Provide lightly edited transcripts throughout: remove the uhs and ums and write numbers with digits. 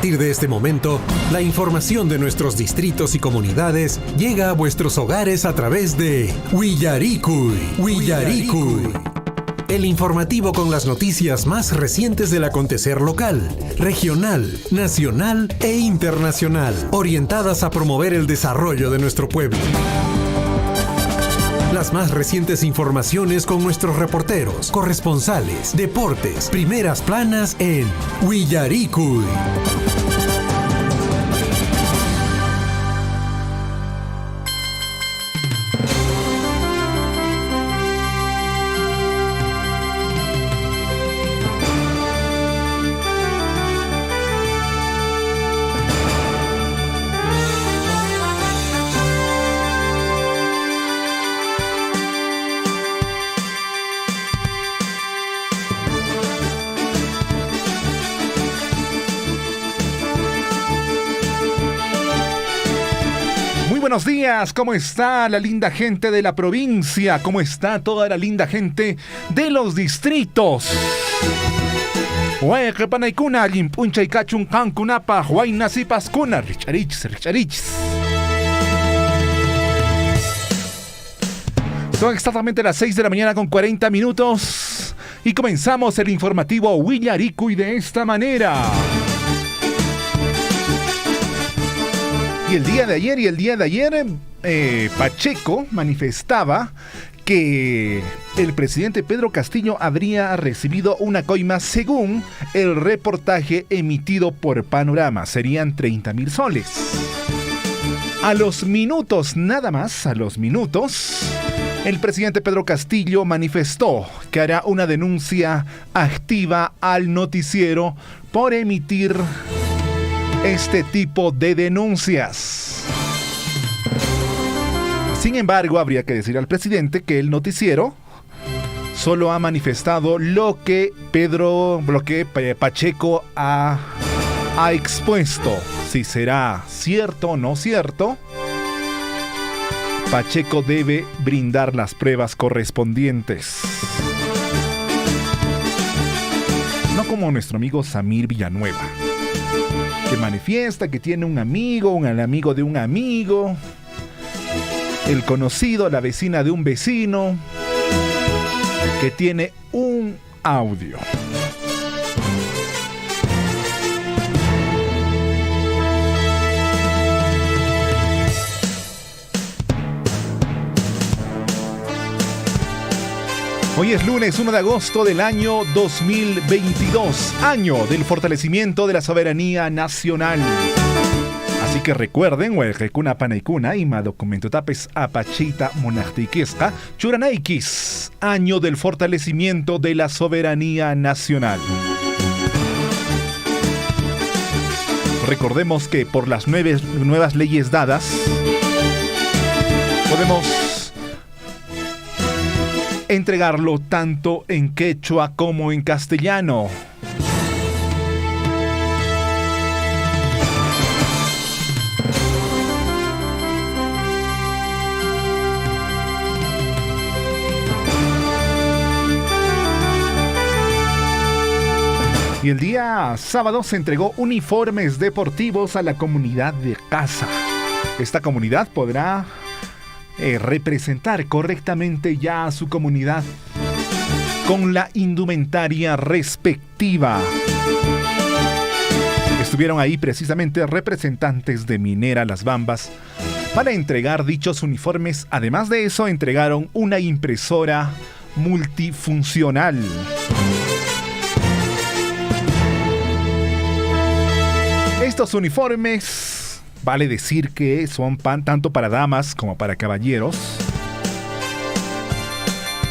partir de este momento, la información de nuestros distritos y comunidades llega a vuestros hogares a través de Willaricui. El informativo con las noticias más recientes del acontecer local, regional, nacional e internacional, orientadas a promover el desarrollo de nuestro pueblo. Las más recientes informaciones con nuestros reporteros, corresponsales, deportes, primeras planas en Willaricui. Buenos días, ¿cómo está la linda gente de la provincia? ¿Cómo está toda la linda gente de los distritos? Son exactamente las 6 de la mañana con 40 minutos y comenzamos el informativo Willaricui de esta manera. Y el día de ayer, Pacheco manifestaba que el presidente Pedro Castillo habría recibido una coima según el reportaje emitido por Panorama. Serían 30,000 soles. A los minutos, nada más, el presidente Pedro Castillo manifestó que hará una denuncia activa al noticiero por emitir este tipo de denuncias. Sin embargo, habría que decir al presidente que el noticiero solo ha manifestado lo que Pacheco ha expuesto. Si será cierto o no cierto, Pacheco debe brindar las pruebas correspondientes. No como nuestro amigo Samir Villanueva, que manifiesta que tiene un amigo de un amigo, el conocido, la vecina de un vecino, que tiene un audio. Hoy es lunes 1 de agosto del año 2022, año del fortalecimiento de la soberanía nacional. Así que recuerden, Huelqecuna Panaicuna, Ima documento tapes apachita monartiquesca, Churanaikis, año del fortalecimiento de la soberanía nacional. Recordemos que por las nuevas leyes dadas, podemos entregarlo tanto en quechua como en castellano. Y el día sábado se entregó uniformes deportivos a la comunidad de Casa. Esta comunidad podrá representar correctamente ya a su comunidad con la indumentaria respectiva. Estuvieron ahí precisamente representantes de Minera Las Bambas para entregar dichos uniformes. Además de eso, entregaron una impresora multifuncional. Estos uniformes, vale decir que son tanto para damas como para caballeros.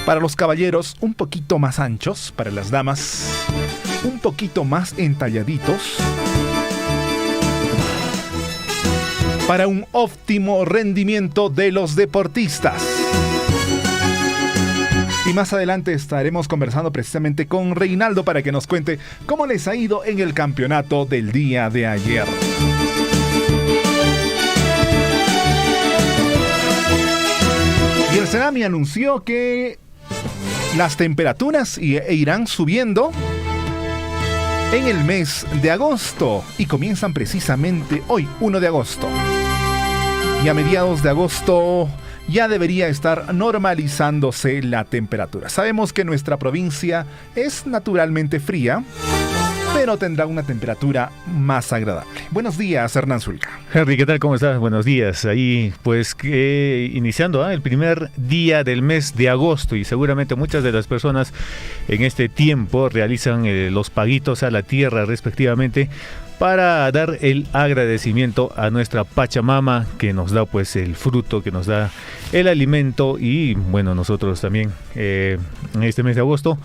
Para los caballeros un poquito más anchos, para las damas un poquito más entalladitos, para un óptimo rendimiento de los deportistas. Y más adelante estaremos conversando precisamente con Reinaldo para que nos cuente cómo les ha ido en el campeonato del día de ayer. Y el Senami anunció que las temperaturas irán subiendo en el mes de agosto y comienzan precisamente hoy, 1 de agosto. Y a mediados de agosto ya debería estar normalizándose la temperatura. Sabemos que nuestra provincia es naturalmente fría, pero tendrá una temperatura más agradable. Buenos días, Hernán Zulca. Henry, ¿qué tal? ¿Cómo estás? Buenos días. Ahí, pues, iniciando el primer día del mes de agosto, y seguramente muchas de las personas en este tiempo realizan los paguitos a la tierra respectivamente para dar el agradecimiento a nuestra Pachamama, que nos da pues el fruto, que nos da el alimento. Y bueno, nosotros también en este mes de agosto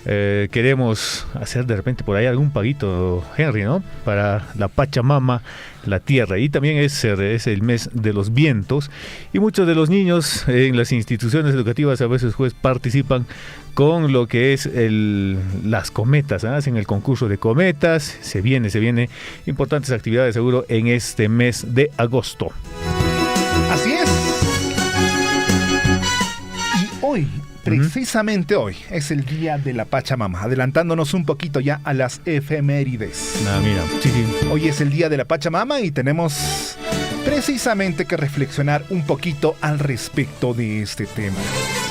queremos hacer de repente por ahí algún paguito, Henry, ¿no? Para la Pachamama, la tierra. Y también es el mes de los vientos, y muchos de los niños en las instituciones educativas a veces pues participan con lo que es las cometas, ¿eh? Hacen el concurso de cometas. Se viene importantes actividades seguro en este mes de agosto. Así es. Y hoy, precisamente hoy, es el día de la Pachamama, adelantándonos un poquito ya a las efemérides. Mira, sí. Hoy es el día de la Pachamama y tenemos precisamente que reflexionar un poquito al respecto de este tema.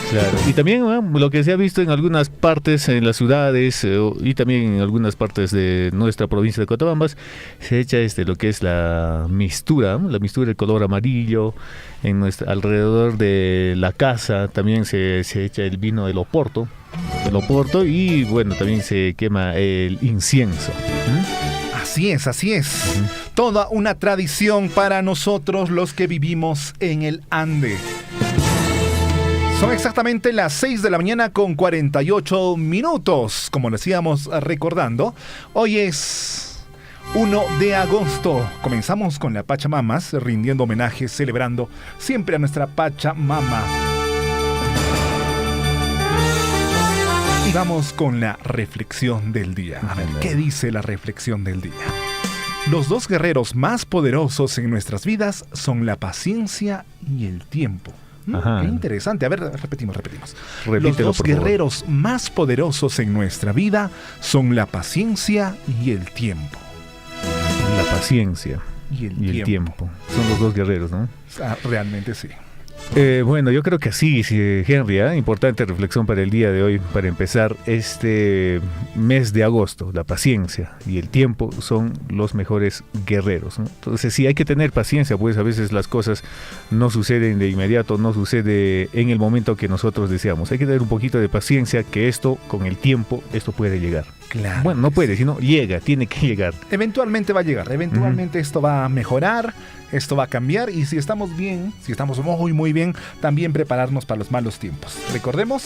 Claro, y también lo que se ha visto en algunas partes, en las ciudades y también en algunas partes de nuestra provincia de Cotabambas, se echa lo que es la mistura de color amarillo alrededor de la casa. También se echa el vino del Oporto, y bueno, también se quema el incienso. Así es. Toda una tradición para nosotros los que vivimos en el Ande. Son exactamente las 6 de la mañana con 48 minutos. Como decíamos, recordando, hoy es 1 de agosto. Comenzamos con la Pachamamas, rindiendo homenaje, celebrando siempre a nuestra Pachamama. Y vamos con la reflexión del día. A ver, ¿qué dice la reflexión del día? Los dos guerreros más poderosos en nuestras vidas son la paciencia y el tiempo. Qué interesante. A ver, repetimos. Los dos guerreros más poderosos en nuestra vida son la paciencia y el tiempo. La paciencia y el tiempo. Son los dos guerreros, ¿no? Realmente sí. Bueno, yo creo que sí, Henry, importante reflexión para el día de hoy, para empezar este mes de agosto. La paciencia y el tiempo son los mejores guerreros, ¿no? Entonces sí, hay que tener paciencia, pues a veces las cosas no suceden de inmediato, no sucede en el momento que nosotros deseamos. Hay que tener un poquito de paciencia, que esto, con el tiempo, esto puede llegar. Claro. Bueno, no puede, sino llega, tiene que llegar. Eventualmente va a llegar, eventualmente esto va a mejorar, esto va a cambiar, y si estamos bien, si estamos muy bien, también prepararnos para los malos tiempos. Recordemos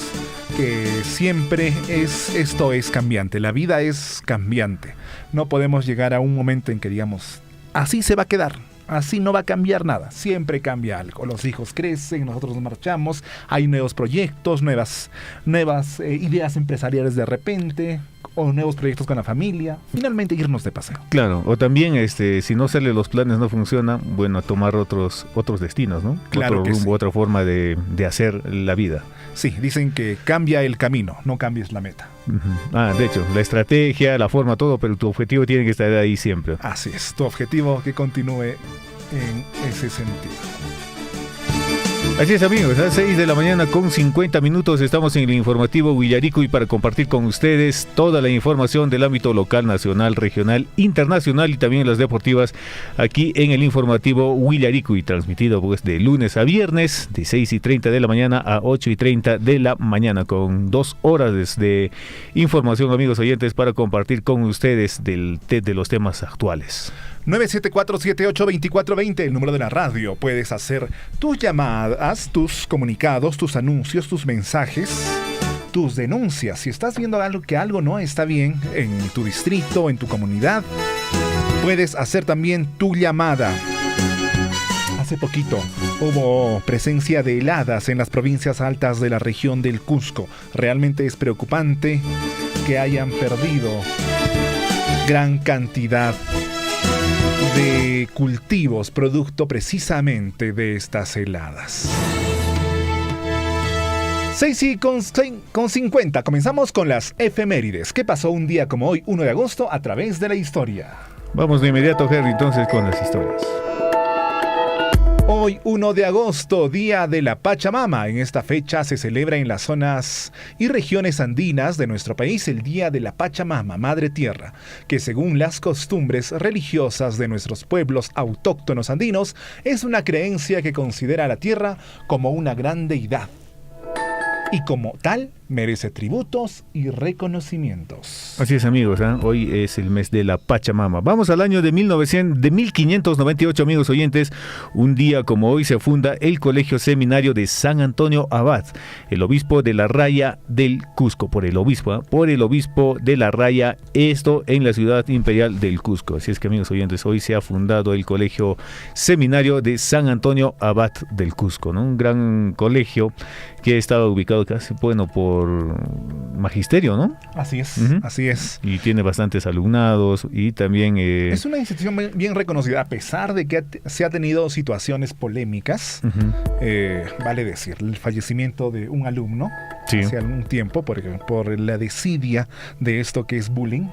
que siempre esto es cambiante, la vida es cambiante. No podemos llegar a un momento en que digamos, así se va a quedar. Así no va a cambiar nada, siempre cambia algo. Los hijos crecen, nosotros nos marchamos, hay nuevos proyectos, nuevas ideas empresariales de repente, o nuevos proyectos con la familia, finalmente irnos de paseo. Claro, o también si no salen los planes, no funciona, bueno, tomar otros destinos, ¿no? Claro, otro rumbo, sí. Otra forma de hacer la vida. Sí, dicen que cambia el camino, no cambies la meta. De hecho, la estrategia, la forma, todo, pero tu objetivo tiene que estar ahí siempre. Así es, tu objetivo que continúe en ese sentido. Así es, amigos, a las 6 de la mañana con 50 minutos estamos en el informativo Huillaricui para compartir con ustedes toda la información del ámbito local, nacional, regional, internacional y también las deportivas aquí en el informativo Huillaricui, transmitido pues de lunes a viernes de 6:30 de la mañana a 8:30 de la mañana, con 2 horas de información, amigos oyentes, para compartir con ustedes de los temas actuales. 974-78-2420, el número de la radio. Puedes hacer tus llamadas, tus comunicados, tus anuncios, tus mensajes, tus denuncias. Si estás viendo que algo no está bien en tu distrito, en tu comunidad, puedes hacer también tu llamada. Hace poquito hubo presencia de heladas en las provincias altas de la región del Cusco. Realmente es preocupante que hayan perdido gran cantidad de cultivos producto precisamente de estas heladas. 6:50. Comenzamos con las efemérides. ¿Qué pasó un día como hoy, 1 de agosto, a través de la historia? Vamos de inmediato, Henry, entonces con las historias. Hoy, 1 de agosto, Día de la Pachamama. En esta fecha se celebra en las zonas y regiones andinas de nuestro país el Día de la Pachamama, Madre Tierra, que según las costumbres religiosas de nuestros pueblos autóctonos andinos, es una creencia que considera a la tierra como una gran deidad. Y como tal, merece tributos y reconocimientos. Así es, amigos, ¿eh? Hoy es el mes de la Pachamama. Vamos al año de 1598, amigos oyentes. Un día como hoy se funda el Colegio Seminario de San Antonio Abad, el obispo de la Raya del Cusco, por el obispo de la Raya, esto en la ciudad imperial del Cusco. Así es que, amigos oyentes, hoy se ha fundado el Colegio Seminario de San Antonio Abad del Cusco, ¿no? Un gran colegio que estaba ubicado casi, bueno, por magisterio, ¿no? Así es, así es. Y tiene bastantes alumnados y también... Es una institución bien reconocida, a pesar de que se ha tenido situaciones polémicas, vale decir, el fallecimiento de un alumno hace algún tiempo por la desidia de esto que es bullying.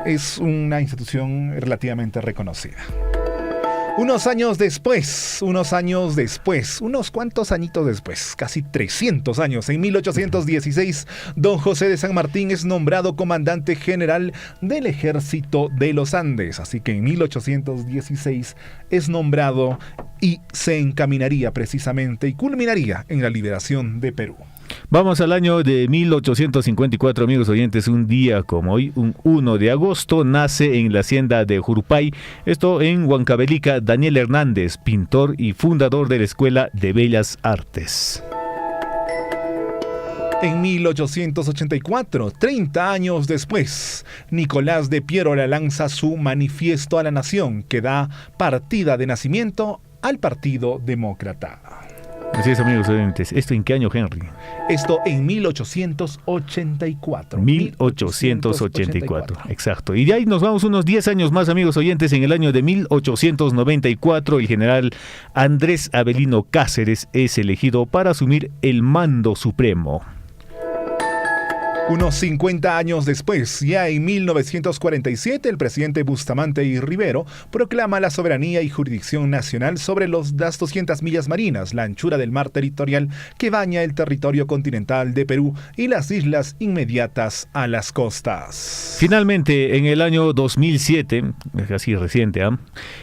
Es una institución relativamente reconocida. Unos cuantos añitos después, casi 300 años, en 1816, don José de San Martín es nombrado comandante general del Ejército de los Andes. Así que en 1816 es nombrado y se encaminaría precisamente y culminaría en la liberación de Perú. Vamos al año de 1854, amigos oyentes. Un día como hoy, un 1 de agosto, nace en la hacienda de Jurupay, esto en Huancavelica, Daniel Hernández, pintor y fundador de la Escuela de Bellas Artes. En 1884, 30 años después, Nicolás de Piérola lanza su Manifiesto a la Nación, que da partida de nacimiento al Partido Demócrata. Así es, amigos oyentes. ¿Esto en qué año, Henry? Esto en 1884. 1884, exacto. Y de ahí nos vamos unos 10 años más, amigos oyentes. En el año de 1894, el general Andrés Avelino Cáceres es elegido para asumir el mando supremo. Unos 50 años después, ya en 1947, el presidente Bustamante y Rivero proclama la soberanía y jurisdicción nacional sobre las 200 millas marinas, la anchura del mar territorial que baña el territorio continental de Perú y las islas inmediatas a las costas. Finalmente, en el año 2007, así reciente,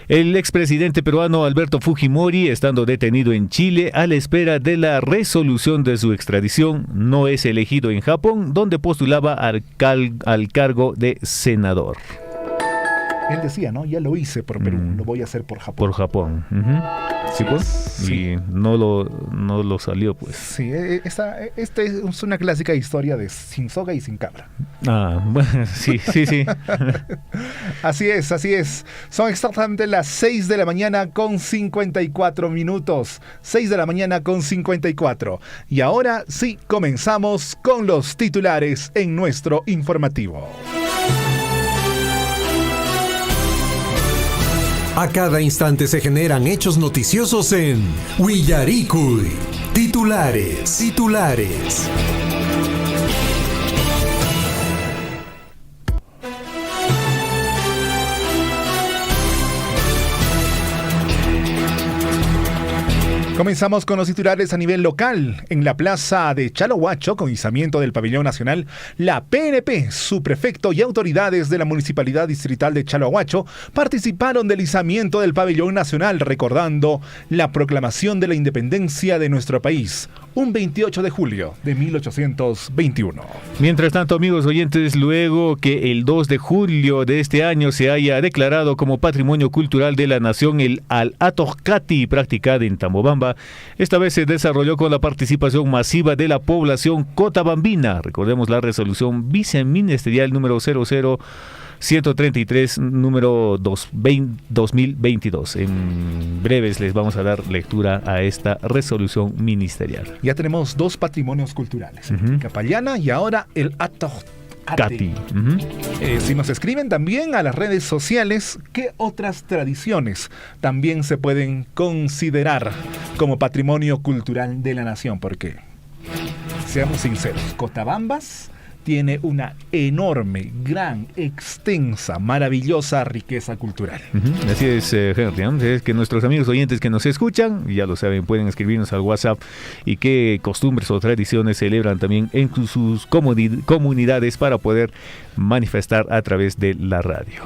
el expresidente peruano Alberto Fujimori, estando detenido en Chile a la espera de la resolución de su extradición, no es elegido en Japón, donde postulaba al cargo de senador. Él decía, ¿no? Ya lo hice por Perú, lo voy a hacer por Japón. Por Japón. Sí, pues. Sí. Y no lo salió, pues. Sí, esta es una clásica historia de sin soga y sin cabra. Bueno, sí. Así es. Son exactamente las 6 de la mañana con 54 minutos. 6 de la mañana con 54. Y ahora sí, comenzamos con los titulares en nuestro informativo. A cada instante se generan hechos noticiosos en Willaricui. Titulares. Comenzamos con los titulares a nivel local. En la plaza de Chalohuacho, con izamiento del pabellón nacional, la PNP, su prefecto y autoridades de la Municipalidad Distrital de Chalohuacho participaron del izamiento del pabellón nacional, recordando la proclamación de la independencia de nuestro país, un 28 de julio de 1821. Mientras tanto, amigos oyentes, luego que el 2 de julio de este año se haya declarado como Patrimonio Cultural de la Nación el Al-Atojcati, practicada en Tambobamba, esta vez se desarrolló con la participación masiva de la población cotabambina. Recordemos la resolución viceministerial número 00133, número 2022. En breves les vamos a dar lectura a esta resolución ministerial. Ya tenemos 2 patrimonios culturales, Capallana y ahora el Atojcati. Si nos escriben también a las redes sociales, ¿qué otras tradiciones también se pueden considerar como patrimonio cultural de la nación? Porque Seamos sinceros, Cotabambas tiene una enorme, gran, extensa, maravillosa riqueza cultural. Así es, Henry. Es que nuestros amigos oyentes que nos escuchan, ya lo saben, pueden escribirnos al WhatsApp y qué costumbres o tradiciones celebran también en sus comunidades para poder manifestar a través de la radio.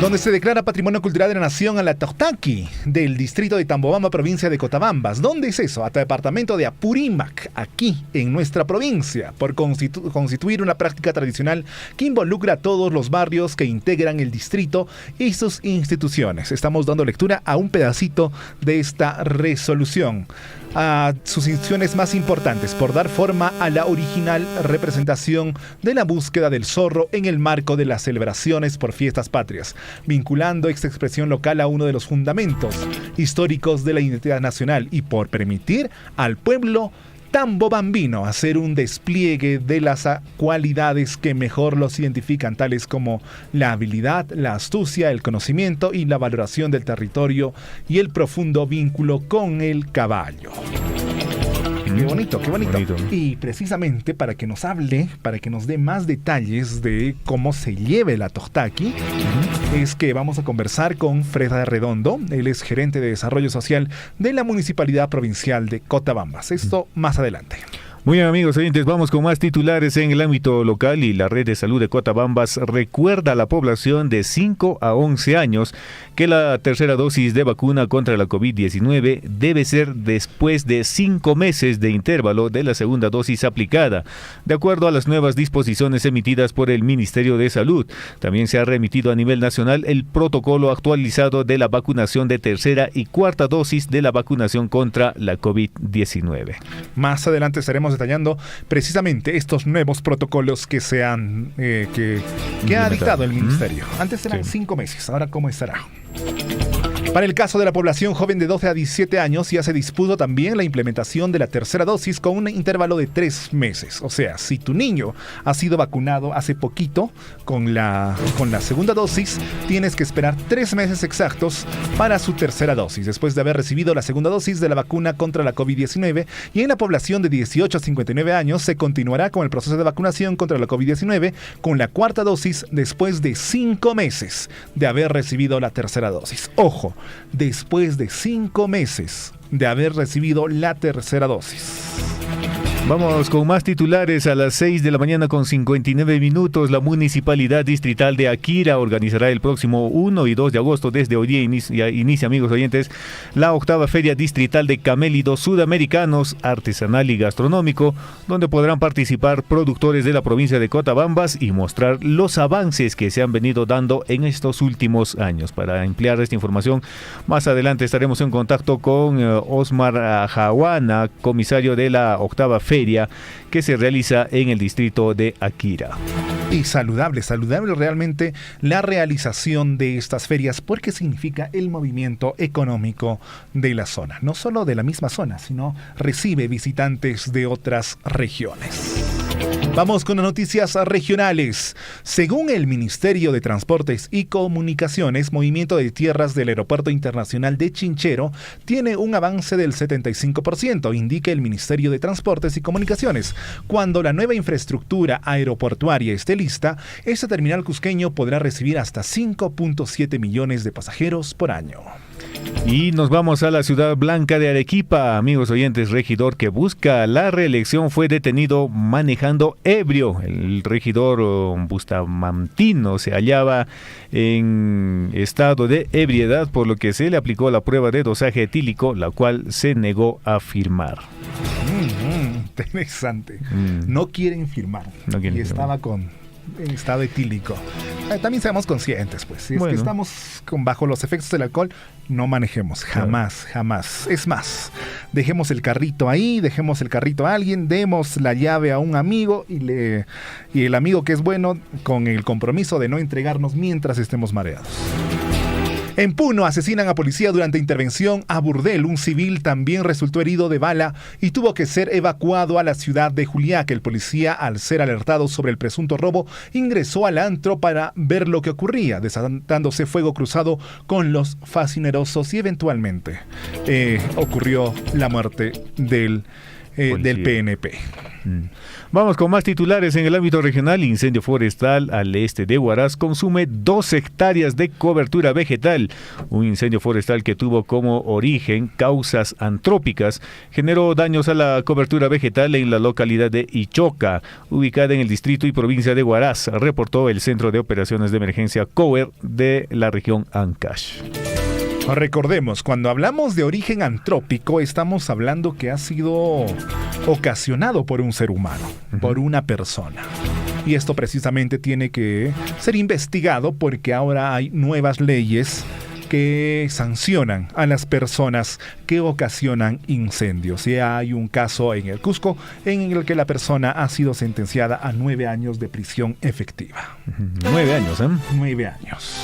Donde se declara Patrimonio Cultural de la Nación a la Tohtaki del distrito de Tambobamba, provincia de Cotabambas. ¿Dónde es eso? Hasta el departamento de Apurímac, aquí en nuestra provincia, por constituir una práctica tradicional que involucra a todos los barrios que integran el distrito y sus instituciones. Estamos dando lectura a un pedacito de esta resolución. A sus instituciones más importantes por dar forma a la original representación de la búsqueda del zorro en el marco de las celebraciones por fiestas patrias, vinculando esta expresión local a uno de los fundamentos históricos de la identidad nacional y por permitir al pueblo tambobambino hacer un despliegue de las cualidades que mejor los identifican, tales como la habilidad, la astucia, el conocimiento y la valoración del territorio y el profundo vínculo con el caballo. Qué bonito, qué bonito. Y precisamente para que nos hable, para que nos dé más detalles de cómo se lleve la Tohtaki, es que vamos a conversar con Fred Arredondo. Él es gerente de desarrollo social de la Municipalidad Provincial de Cotabambas. Esto más adelante. Muy bien, amigos oyentes, vamos con más titulares en el ámbito local. Y la Red de Salud de Cotabambas recuerda a la población de 5 a 11 años que la tercera dosis de vacuna contra la COVID-19 debe ser después de 5 meses de intervalo de la segunda dosis aplicada, de acuerdo a las nuevas disposiciones emitidas por el Ministerio de Salud. También se ha remitido a nivel nacional el protocolo actualizado de la vacunación de tercera y cuarta dosis de la vacunación contra la COVID-19. Más adelante estaremos detallando precisamente estos nuevos protocolos que se han que ha dictado el Ministerio. Antes eran 5 meses, ahora ¿cómo estará? Para el caso de la población joven de 12 a 17 años, ya se dispuso también la implementación de la tercera dosis con un intervalo de 3 meses. O sea, si tu niño ha sido vacunado hace poquito con la segunda dosis, tienes que esperar 3 meses exactos para su tercera dosis, después de haber recibido la segunda dosis de la vacuna contra la COVID-19. Y en la población de 18 a 59 años se continuará con el proceso de vacunación contra la COVID-19 con la cuarta dosis después de 5 meses de haber recibido la tercera dosis. Ojo, después de 5 meses de haber recibido la tercera dosis. Vamos con más titulares a las 6 de la mañana con 59 minutos. La Municipalidad Distrital de Akira organizará el próximo 1 y 2 de agosto, desde hoy día inicia, amigos oyentes, la 8ª Feria Distrital de Camélidos Sudamericanos, Artesanal y Gastronómico, donde podrán participar productores de la provincia de Cotabambas y mostrar los avances que se han venido dando en estos últimos años. Para ampliar esta información, más adelante estaremos en contacto con Osmar Jahuana, comisario de la 8ª Feria que se realiza en el distrito de Akira. Y saludable realmente la realización de estas ferias, porque significa el movimiento económico de la zona, no solo de la misma zona, sino recibe visitantes de otras regiones. Vamos con las noticias regionales. Según el Ministerio de Transportes y Comunicaciones, movimiento de tierras del Aeropuerto Internacional de Chinchero tiene un avance del 75%, indica el Ministerio de Transportes y Comunicaciones. Cuando la nueva infraestructura aeroportuaria esté lista, este terminal cusqueño podrá recibir hasta 5.7 millones de pasajeros por año. Y nos vamos a la ciudad blanca de Arequipa. Amigos oyentes, regidor que busca la reelección fue detenido manejando ebrio. El regidor Bustamantino se hallaba en estado de ebriedad, por lo que se le aplicó la prueba de dosaje etílico, la cual se negó a firmar. Interesante. No quieren firmar. Y estaba en estado etílico. También seamos conscientes, pues. Si es que estamos bajo los efectos del alcohol, no manejemos. Jamás. Es más, dejemos el carrito ahí, dejemos el carrito a alguien, demos la llave a un amigo y el amigo que es bueno, con el compromiso de no entregarnos mientras estemos mareados. En Puno asesinan a policía durante intervención a burdel. Un civil también resultó herido de bala y tuvo que ser evacuado a la ciudad de Juliaca. El policía, al ser alertado sobre el presunto robo, ingresó al antro para ver lo que ocurría, desatándose fuego cruzado con los fascinerosos y eventualmente ocurrió la muerte del del PNP. Vamos con más titulares en el ámbito regional. Incendio forestal al este de Huaraz consume 2 hectáreas de cobertura vegetal. Un incendio forestal que tuvo como origen causas antrópicas generó daños a la cobertura vegetal en la localidad de Ichoca, ubicada en el distrito y provincia de Huaraz, reportó el Centro de Operaciones de Emergencia COER de la región Ancash. Recordemos, cuando hablamos de origen antrópico, estamos hablando que ha sido ocasionado por un ser humano, por una persona. Y esto precisamente tiene que ser investigado porque ahora hay nuevas leyes que sancionan a las personas que ocasionan incendios. Ya hay un caso en el Cusco en el que la persona ha sido sentenciada a 9 años de prisión efectiva. 9 años, ¿eh? 9 años.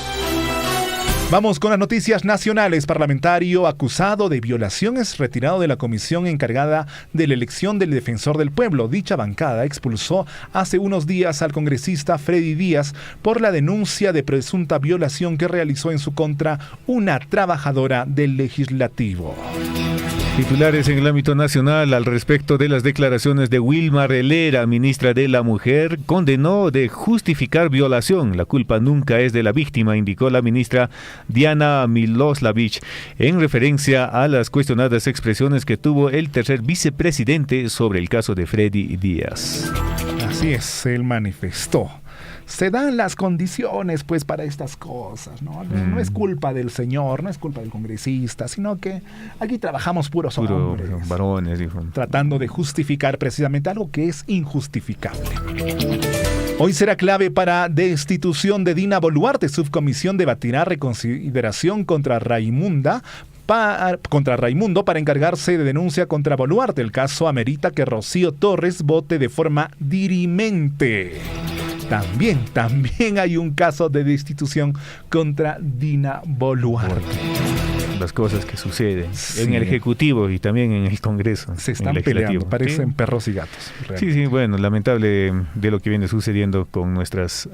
Vamos con las noticias nacionales. Parlamentario acusado de violación es retirado de la comisión encargada de la elección del defensor del pueblo. Dicha bancada expulsó hace unos días al congresista Freddy Díaz por la denuncia de presunta violación que realizó en su contra una trabajadora del legislativo. Titulares en el ámbito nacional al respecto de las declaraciones de Wilmar Helera, ministra de la Mujer, condenó de justificar violación. La culpa nunca es de la víctima, indicó la ministra Diana Miloslavich, en referencia a las cuestionadas expresiones que tuvo el tercer vicepresidente sobre el caso de Freddy Díaz. Así es, él manifestó. Se dan las condiciones pues para estas cosas, ¿no? No es culpa del señor, no es culpa del congresista, sino que aquí trabajamos puros hombres, varones, dijo. Tratando de justificar precisamente algo que es injustificable. Hoy será clave para destitución de Dina Boluarte. Subcomisión debatirá reconsideración contra Raimundo para encargarse de denuncia contra Boluarte. El caso amerita que Rocío Torres vote de forma dirimente. También hay un caso de destitución contra Dina Boluarte. Las cosas que suceden en el Ejecutivo y también en el Congreso. Se están peleando, parecen perros y gatos. Realmente. Sí, bueno, lamentable de lo que viene sucediendo con nuestros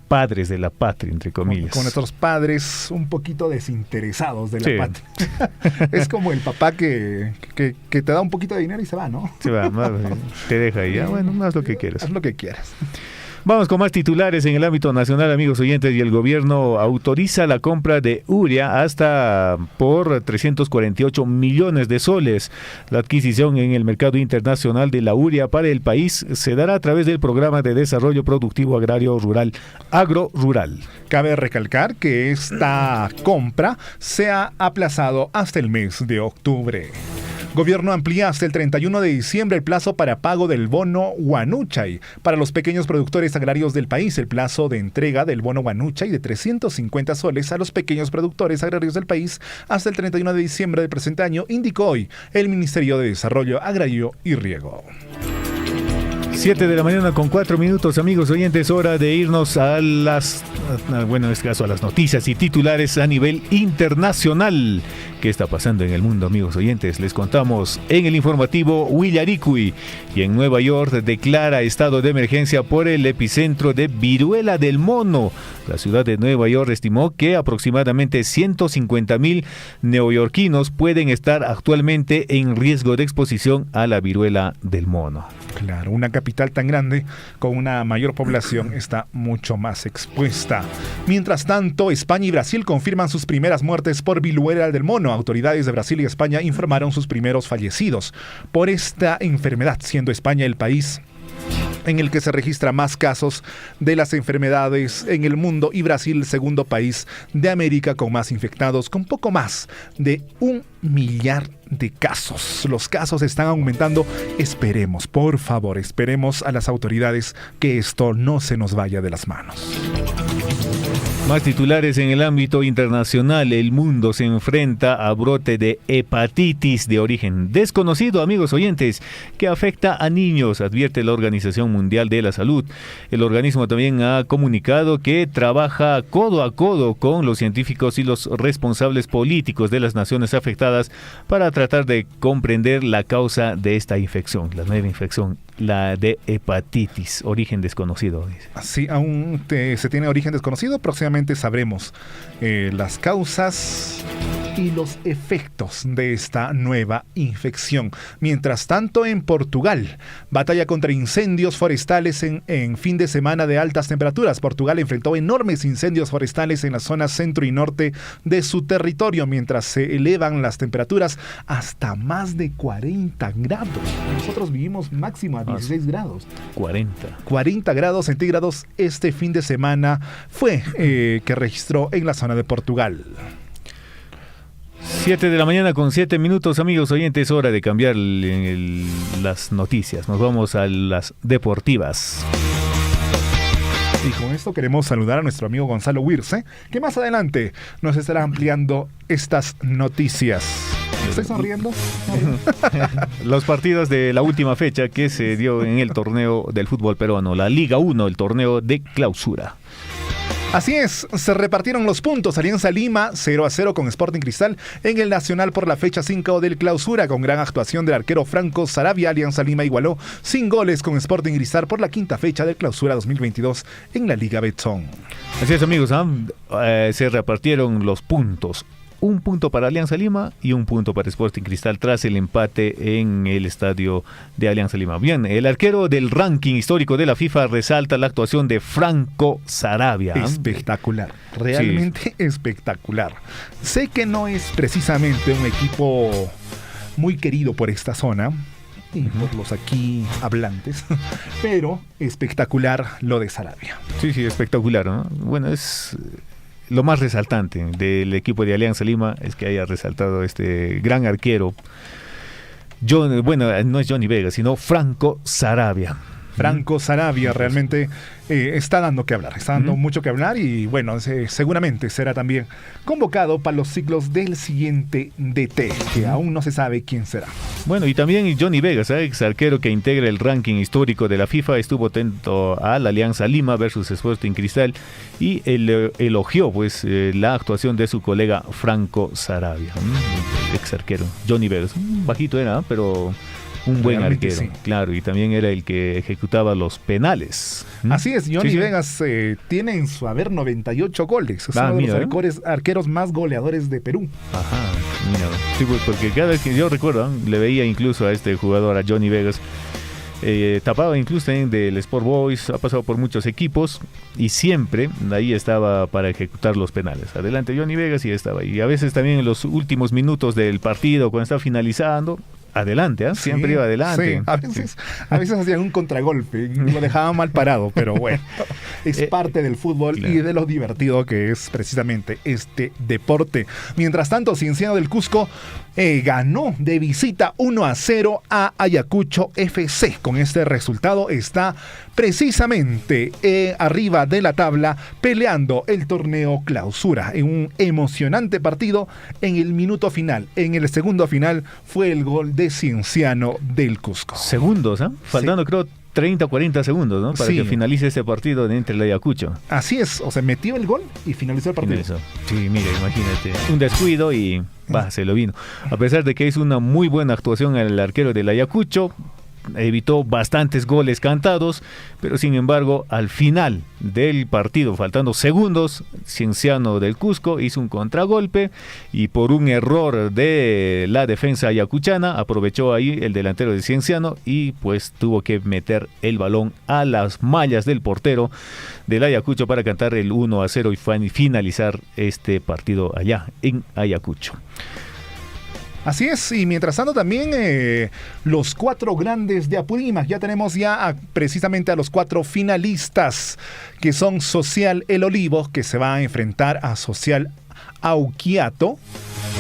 padres de la patria, entre comillas. Con nuestros padres un poquito desinteresados de la patria. Es como el papá que te da un poquito de dinero y se va, ¿no? Se va, te deja ahí. Bueno, haz lo que quieras. Haz lo que quieras. Vamos con más titulares en el ámbito nacional, amigos oyentes, y el gobierno autoriza la compra de urea hasta por 348 millones de soles. La adquisición en el mercado internacional de la urea para el país se dará a través del Programa de Desarrollo Productivo Agrario Rural, Agro-Rural. Cabe recalcar que esta compra se ha aplazado hasta el mes de octubre. Gobierno amplía hasta el 31 de diciembre el plazo para pago del bono Huanuchay. Para los pequeños productores agrarios del país, el plazo de entrega del bono Huanuchay de 350 soles a los pequeños productores agrarios del país hasta el 31 de diciembre del presente año, indicó hoy el Ministerio de Desarrollo Agrario y Riego. 7 de la mañana con 4 minutos, amigos oyentes, hora de irnos a las noticias y titulares a nivel internacional. ¿Qué está pasando en el mundo, amigos oyentes? Les contamos en el informativo Willaricui. Y en Nueva York declara estado de emergencia por el epicentro de viruela del mono. La ciudad de Nueva York estimó que aproximadamente 150,000 neoyorquinos pueden estar actualmente en riesgo de exposición a la viruela del mono. Claro, una capital tan grande con una mayor población está mucho más expuesta. Mientras tanto, España y Brasil confirman sus primeras muertes por viruela del mono. Autoridades de Brasil y España informaron sus primeros fallecidos por esta enfermedad, siendo España el país en el que se registra más casos de las enfermedades en el mundo y Brasil el segundo país de América con más infectados, con poco más de 1 millar de casos. Los casos están aumentando. Esperemos, por favor, esperemos a las autoridades que esto no se nos vaya de las manos. Más titulares en el ámbito internacional. El mundo se enfrenta a brote de hepatitis de origen desconocido, amigos oyentes, que afecta a niños, advierte la Organización Mundial de la Salud. El organismo también ha comunicado que trabaja codo a codo con los científicos y los responsables políticos de las naciones afectadas para tratar de comprender la causa de esta infección, la nueva infección, la de hepatitis, origen desconocido. Sí, aún se tiene origen desconocido. Próximamente sabremos las causas y los efectos de esta nueva infección. Mientras tanto, en Portugal, batalla contra incendios forestales en fin de semana de altas temperaturas. Portugal enfrentó enormes incendios forestales en la zona centro y norte de su territorio, mientras se elevan las temperaturas hasta más de 40 grados. Nosotros vivimos máximo a 16 grados. 40 grados centígrados este fin de semana fue que registró en la zona de Portugal. 7 de la mañana con 7 minutos, amigos oyentes, hora de cambiar las noticias. Nos vamos a las deportivas. Y con esto queremos saludar a nuestro amigo Gonzalo Wirce, que más adelante nos estará ampliando estas noticias. ¿Estoy sonriendo? Los partidos de la última fecha que se dio en el torneo del fútbol peruano, la Liga 1, el torneo de clausura. Así es, se repartieron los puntos. Alianza Lima 0-0 con Sporting Cristal en el Nacional por la fecha 5 del clausura. Con gran actuación del arquero Franco Sarabia, Alianza Lima igualó sin goles con Sporting Cristal por la quinta fecha del clausura 2022 en la Liga Betson. Así es, amigos, se repartieron los puntos. Un punto para Alianza Lima y un punto para Sporting Cristal tras el empate en el estadio de Alianza Lima. Bien, el arquero del ranking histórico de la FIFA resalta la actuación de Franco Sarabia. Espectacular, realmente espectacular. Sé que no es precisamente un equipo muy querido por esta zona y por los aquí hablantes, pero espectacular lo de Sarabia. Sí, espectacular, ¿no? Bueno, es... Lo más resaltante del equipo de Alianza Lima es que haya resaltado este gran arquero. No es Johnny Vega, sino Franco Sarabia. Franco Sarabia realmente está dando que hablar, está dando mucho que hablar y bueno, seguramente será también convocado para los ciclos del siguiente DT, que aún no se sabe quién será. Bueno, y también Johnny Vegas, ex arquero que integra el ranking histórico de la FIFA, estuvo atento a la Alianza Lima versus Sporting Cristal y elogió pues la actuación de su colega Franco Sarabia, ex arquero. Johnny Vegas, bajito era, pero... un buen arquero, sí. Claro, y también era el que ejecutaba los penales. Así es, Johnny Vegas tiene en su haber 98 goles. Es uno de los arqueros más goleadores de Perú. Ajá, mira. Sí, pues porque cada vez que yo recuerdo, le veía incluso a este jugador, a Johnny Vegas, tapaba incluso del Sport Boys, ha pasado por muchos equipos y siempre ahí estaba para ejecutar los penales. Adelante Johnny Vegas y estaba ahí. Y a veces también en los últimos minutos del partido, cuando estaba finalizando, adelante, siempre iba adelante. Sí. A veces hacían un contragolpe y lo dejaban mal parado, pero bueno, es parte del fútbol y de lo divertido que es precisamente este deporte. Mientras tanto, Cienciano del Cusco ganó de visita 1-0 a Ayacucho FC. Con este resultado está precisamente arriba de la tabla peleando el torneo clausura en un emocionante partido. En el minuto final, en el segundo final, fue el gol de Cienciano del Cusco. Segundos, faltando creo 30 o 40 segundos, ¿no? Para que finalice ese partido entre el Ayacucho. Así es, o sea, metió el gol y finalizó el partido. Sí, mira, imagínate, un descuido y se lo vino. A pesar de que hizo una muy buena actuación el arquero del Ayacucho, evitó bastantes goles cantados, pero sin embargo al final del partido, faltando segundos, Cienciano del Cusco hizo un contragolpe y por un error de la defensa ayacuchana aprovechó ahí el delantero de Cienciano y pues tuvo que meter el balón a las mallas del portero del Ayacucho para cantar el 1-0 y finalizar este partido allá en Ayacucho. Así es, y mientras tanto también los 4 grandes de Apurímac, ya tenemos precisamente a los 4 finalistas, que son Social El Olivo, que se va a enfrentar a Social Auquiato.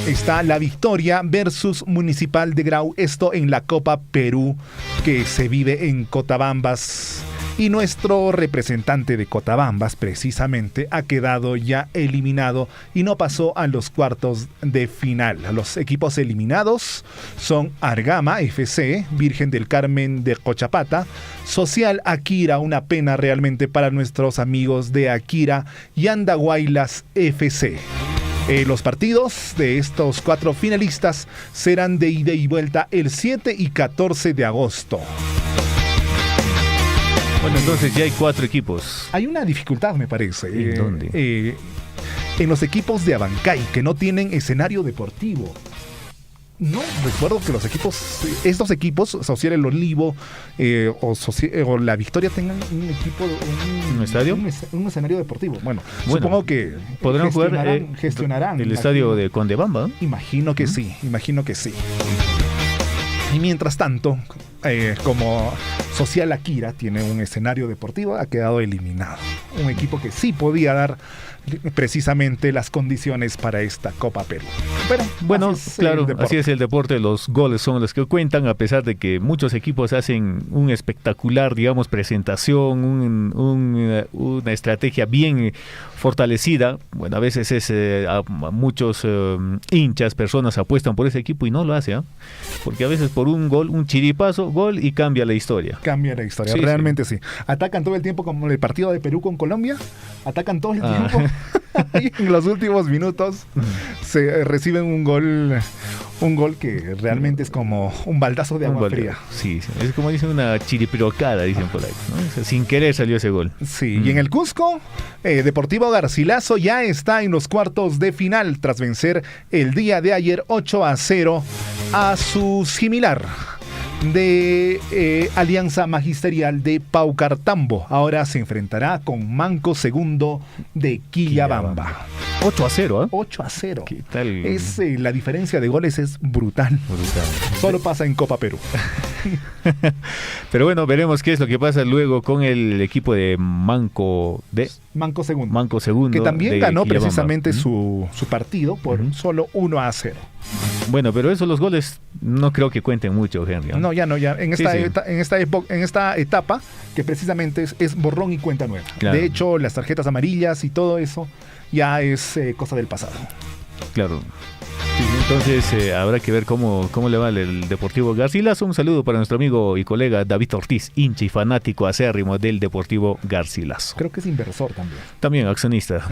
Está La Victoria versus Municipal de Grau, esto en la Copa Perú, que se vive en Cotabambas. Y nuestro representante de Cotabambas, precisamente, ha quedado ya eliminado y no pasó a los cuartos de final. Los equipos eliminados son Argama FC, Virgen del Carmen de Cochapata, Social Akira, una pena realmente para nuestros amigos de Akira, y Andahuaylas FC. Los partidos de estos 4 finalistas serán de ida y vuelta el 7 y 14 de agosto. Bueno, entonces ya hay 4 equipos. Hay una dificultad, me parece. ¿En dónde? en los equipos de Abancay que no tienen escenario deportivo. No recuerdo que estos equipos, Social El Olivo o La Victoria, tengan un equipo, un estadio, un escenario deportivo. Bueno, supongo que podrán gestionarán el estadio de Condebamba, ¿no? Imagino que sí. Y mientras tanto, como Social Akira tiene un escenario deportivo, ha quedado eliminado. Un equipo que sí podía dar precisamente las condiciones para esta Copa Perú. Pero bueno, claro, así es el deporte. Los goles son los que cuentan, a pesar de que muchos equipos hacen un espectacular, digamos, presentación, una estrategia bien fortalecida. Bueno, a veces muchos hinchas, personas apuestan por ese equipo y no lo hacen, ¿eh? Porque a veces por un gol, un chiripazo, gol y cambia la historia. Sí, realmente sí. Atacan todo el tiempo, como el partido de Perú con Colombia. Atacan todo el tiempo. Y en los últimos minutos se reciben un gol que realmente es como un baldazo de agua fría. Sí, es como dicen, una chiripirocada, dicen por ahí, ¿no? O sea, sin querer salió ese gol. Sí, y en el Cusco, Deportivo Garcilaso ya está en los cuartos de final tras vencer el día de ayer 8-0 a su similar de Alianza Magisterial de Paucartambo. Ahora se enfrentará con Manco Segundo de Quillabamba. 8-0, ¿eh? 8-0. ¿Qué tal? La diferencia de goles es brutal. Solo pasa en Copa Perú. Pero bueno, veremos qué es lo que pasa luego con el equipo de Manco Segundo. Que también ganó precisamente su partido por solo 1-0. Bueno, pero eso, los goles no creo que cuenten mucho, Henry. No, ya. En esta etapa, que precisamente es borrón y cuenta nueva. Claro. De hecho, las tarjetas amarillas y todo eso ya es cosa del pasado. Claro. Sí, entonces habrá que ver cómo le va el Deportivo Garcilaso. Un saludo para nuestro amigo y colega David Ortiz, hincha y fanático acérrimo del Deportivo Garcilaso. Creo que es inversor también. También accionista.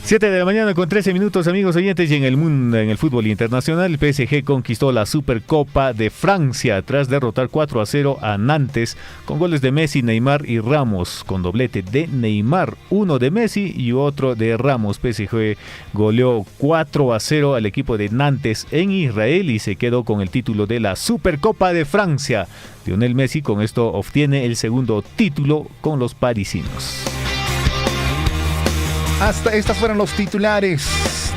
7 de la mañana con 13 minutos, amigos oyentes, y en el fútbol internacional, el PSG conquistó la Supercopa de Francia tras derrotar 4-0 a Nantes con goles de Messi, Neymar y Ramos, con doblete de Neymar, uno de Messi y otro de Ramos. PSG goleó 4-0 al equipo de Nantes en Israel y se quedó con el título de la Supercopa de Francia. Lionel Messi con esto obtiene el segundo título con los parisinos. Hasta estas fueron los titulares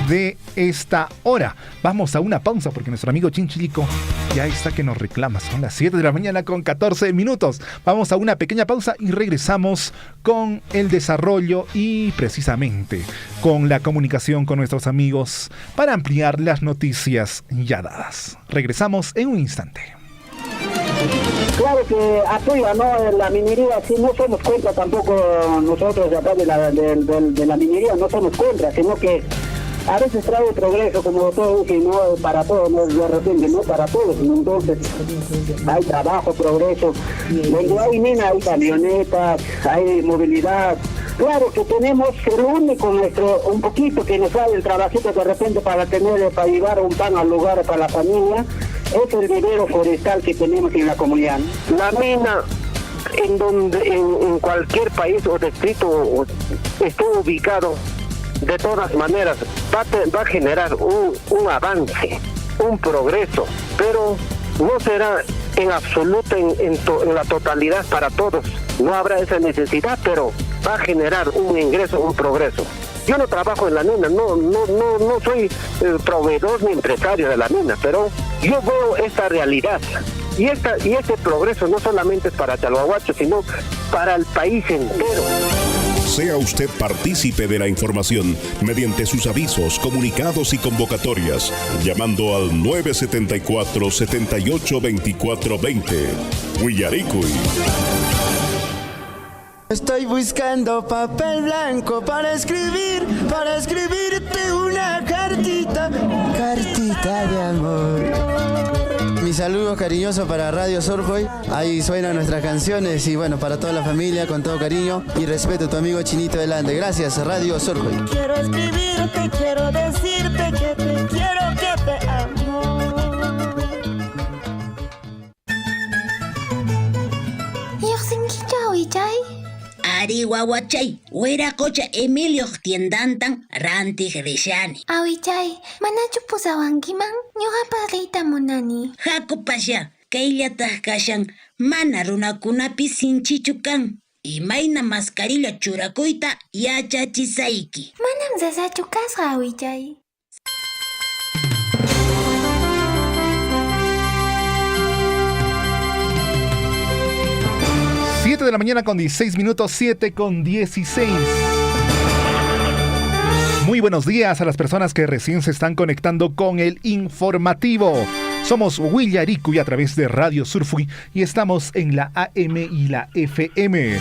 de esta hora. Vamos a una pausa porque nuestro amigo Chinchilico ya está que nos reclama. Son las 7 de la mañana con 14 minutos. Vamos a una pequeña pausa y regresamos con el desarrollo y precisamente con la comunicación con nuestros amigos para ampliar las noticias ya dadas. Regresamos en un instante. Claro que apoya, ¿no? La minería, sí, no somos contra tampoco nosotros de acá de la minería, no somos contra, sino que a veces trae progreso, como todo, que no para todos, no de repente, no para todos, entonces hay trabajo, progreso, donde hay mina, hay camionetas, hay movilidad. Claro que tenemos el único un poquito que nos sale el trabajito de repente para llevar un pan al lugar para la familia, es el vivero forestal que tenemos en la comunidad. La mina, en cualquier país o distrito esté ubicado, de todas maneras va a generar un avance, un progreso, pero no será en absoluto en la totalidad para todos. No habrá esa necesidad, pero va a generar un ingreso, un progreso. Yo no trabajo en la mina, no soy proveedor ni empresario de la mina, pero yo veo esta realidad. Y este progreso no solamente es para Chalhuahuacho, sino para el país entero. Sea usted partícipe de la información mediante sus avisos, comunicados y convocatorias, llamando al 974-782420. Huillaricuy. Estoy buscando papel blanco para escribirte una cartita de amor. Mi saludo cariñoso para Radio Sorjoy. Ahí suenan nuestras canciones y bueno, para toda la familia, con todo cariño y respeto, tu amigo Chinito Delante. Gracias, Radio Sorjoy. Quiero escribirte, quiero decirte que te quiero, que te amo. Ari wawachay, Huiracocha Emilio tiendantan rantig rishani. Awichay, manachu pusawankiman, ñuqapas riyta munani. Hakupasha, kayllataq kashan, mana runakunapi sinchichu kan. Imayna mascarilla churakuyta yachachisayki. Manam sasachu kasqa, awichay. De la mañana con 16 minutos, 7 con 16. Muy buenos días a las personas que recién se están conectando con el informativo. Somos Willaricuy a través de Radio Surfui y estamos en la AM y la FM.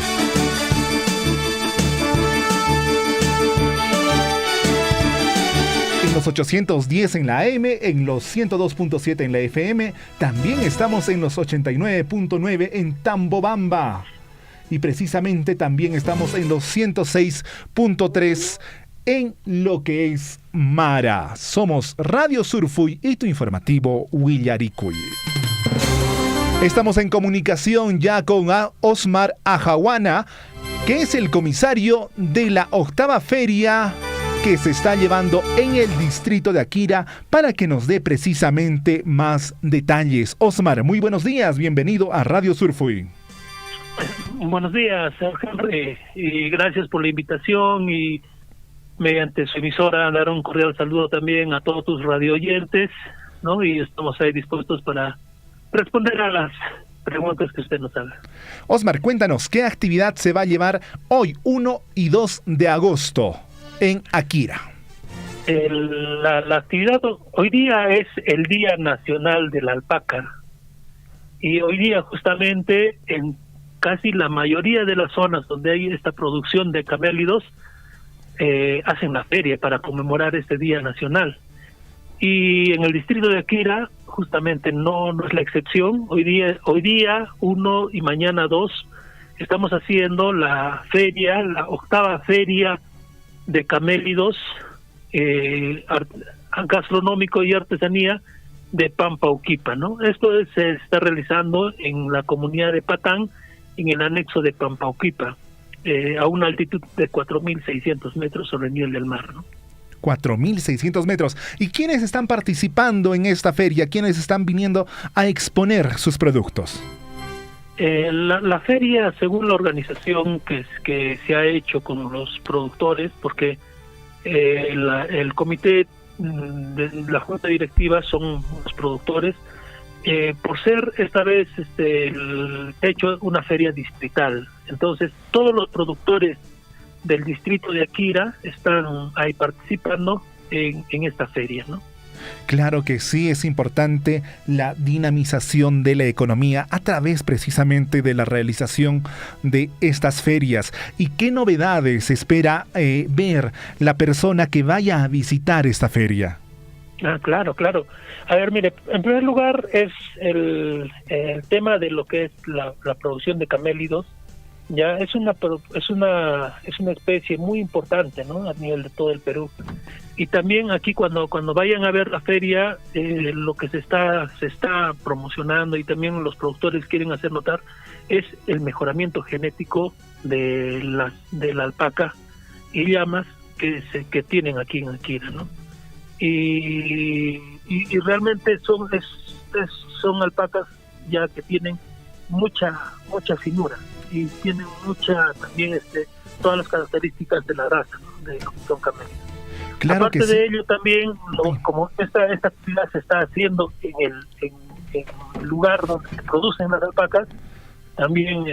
En los 810 en la AM, en los 102.7 en la FM. También estamos en los 89.9 en Tambobamba. Y precisamente también estamos en los 106.3 en lo que es Mara. Somos Radio Surfui y tu informativo Willaricuy. Estamos en comunicación ya con Osmar Ajahuana, que es el comisario de la 8ª feria que se está llevando en el distrito de Akira, para que nos dé precisamente más detalles. Osmar, muy buenos días, bienvenido a Radio Surfui. Buenos días, Henry, y gracias por la invitación y mediante su emisora dar un cordial saludo también a todos tus radioyentes, ¿no? Y estamos ahí dispuestos para responder a las preguntas que usted nos haga. Osmar, cuéntanos, ¿qué actividad se va a llevar hoy, 1 y 2 de agosto, en Akira? La actividad hoy día es el Día Nacional de la Alpaca, y hoy día justamente en casi la mayoría de las zonas donde hay esta producción de camélidos hacen la feria para conmemorar este Día Nacional. Y en el distrito de Akira justamente no es la excepción. Hoy día 1 y mañana 2 estamos haciendo la feria, la 8ª feria de camélidos gastronómico y artesanía de Pampauquipa, ¿no? Esto se está realizando en la comunidad de Patán, en el anexo de Pampauquipa, a una altitud de 4.600 metros sobre el nivel del mar, ¿no? 4.600 metros. ¿Y quiénes están participando en esta feria? ¿Quiénes están viniendo a exponer sus productos? La feria, según la organización que se ha hecho con los productores, porque el comité de la junta directiva son los productores, por ser esta vez hecho una feria distrital. Entonces todos los productores del distrito de Akira están ahí participando en esta feria, ¿no? Claro que sí, es importante la dinamización de la economía a través precisamente de la realización de estas ferias. ¿Y qué novedades espera ver la persona que vaya a visitar esta feria? Claro. A ver, mire, en primer lugar es el tema de lo que es la producción de camélidos. Ya es una especie muy importante, ¿no? A nivel de todo el Perú. Y también aquí cuando vayan a ver la feria, lo que se está promocionando y también los productores quieren hacer notar es el mejoramiento genético de la alpaca y llamas que tienen aquí en Akira, ¿no? Y realmente son alpacas ya que tienen mucha finura y tienen también todas las características de la raza, ¿no? De lo que son camellos. Claro. Aparte de ello también, como esta actividad se está haciendo en el lugar donde se producen las alpacas, también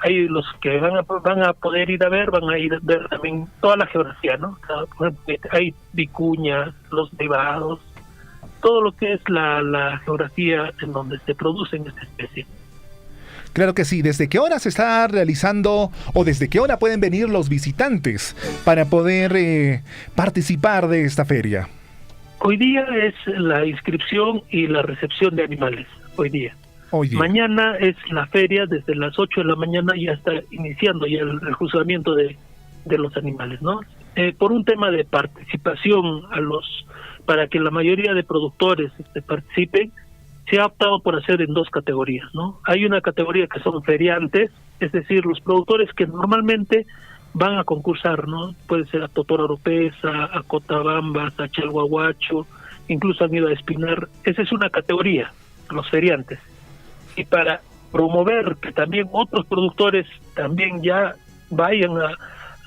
hay los que van a poder ir a ver, van a ir a ver también toda la geografía, ¿no? Hay vicuñas, los nevados, todo lo que es la geografía en donde se producen esta especie. Claro que sí. ¿Desde qué hora se está realizando o desde qué hora pueden venir los visitantes para poder participar de esta feria? Hoy día es la inscripción y la recepción de animales, hoy día. Mañana es la feria desde las 8 de la mañana y ya está iniciando ya el juzgamiento de los animales, ¿no? Por un tema de participación para que la mayoría de productores participen, se ha optado por hacer en dos categorías, ¿no? Hay una categoría que son feriantes, es decir, los productores que normalmente van a concursar, ¿no? Puede ser a Totora Oropesa, a Cotabambas, a Chalhuahuacho, incluso han ido a Espinar. Esa es una categoría, los feriantes. Y para promover que también otros productores también ya vayan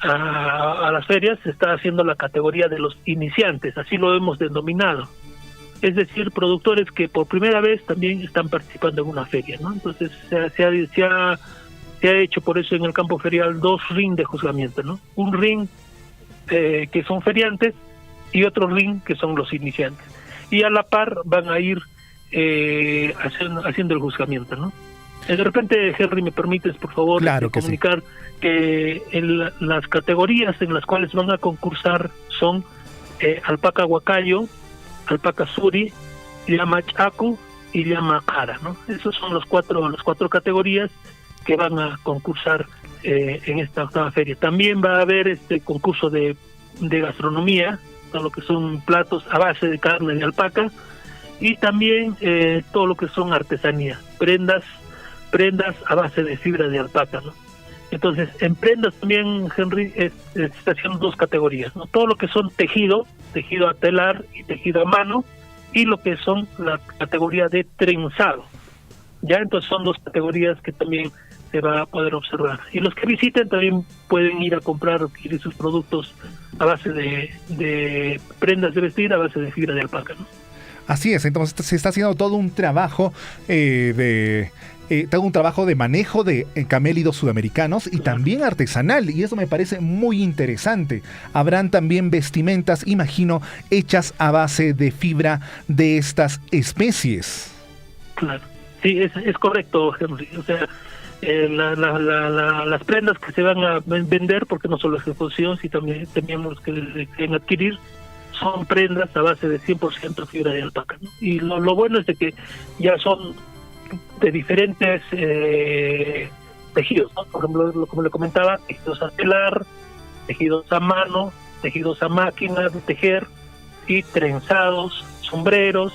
a las ferias, se está haciendo la categoría de los iniciantes, así lo hemos denominado. Es decir, productores que por primera vez también están participando en una feria, ¿no? Entonces se ha hecho por eso en el campo ferial 2 ring de juzgamiento, ¿no? Un ring que son feriantes y otro ring que son los iniciantes. Y a la par van a ir haciendo el juzgamiento, ¿no? De repente, Henry, ¿me permites, por favor, comunicar que las categorías en las cuales van a concursar son alpaca huacayo, alpaca suri, llama chacu y llama cara, ¿no? Esos son las cuatro categorías que van a concursar en esta octava feria. También va a haber concurso de gastronomía, todo lo que son platos a base de carne de alpaca, y también todo lo que son artesanía, prendas a base de fibra de alpaca, ¿no? Entonces, en prendas también, Henry, se está haciendo 2 categorías, ¿no? Todo lo que son tejido a telar y tejido a mano, y lo que son la categoría de trenzado. Ya, entonces son 2 categorías que también se va a poder observar. Y los que visiten también pueden ir a comprar, adquirir sus productos a base de prendas de vestir, a base de fibra de alpaca, ¿no? Así es, entonces se está haciendo todo un trabajo de manejo de camélidos sudamericanos y también artesanal, y eso me parece muy interesante. Habrán también vestimentas, imagino, hechas a base de fibra de estas especies. Claro, sí, es correcto, Henry. O sea, las prendas que se van a vender, porque no solo es exposición, sino también los que deben adquirir, son prendas a base de 100% fibra de alpaca, ¿no? Y lo bueno es de que ya son de diferentes tejidos, ¿no? Por ejemplo, como le comentaba, tejidos a telar, tejidos a mano, tejidos a máquina de tejer, y trenzados, sombreros,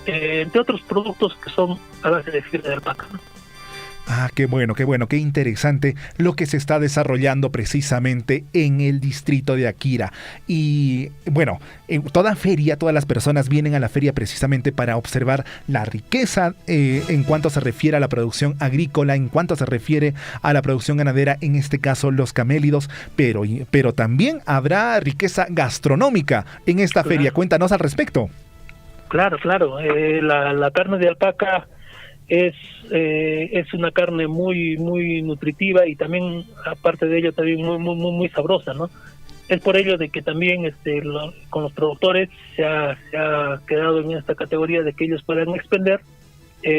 entre otros productos que son a base de fibra de alpaca, ¿no? Ah, qué bueno, qué interesante lo que se está desarrollando precisamente en el distrito de Akira. Y bueno, en toda feria, todas las personas vienen a la feria precisamente para observar la riqueza en cuanto se refiere a la producción agrícola, en cuanto se refiere a la producción ganadera, en este caso los camélidos, pero también habrá riqueza gastronómica en esta feria. Cuéntanos al respecto. Claro. La carne de alpaca es una carne muy nutritiva, y también, aparte de ello, también muy sabrosa, ¿no? Es por ello de que también con los productores se ha quedado en esta categoría de que ellos puedan expender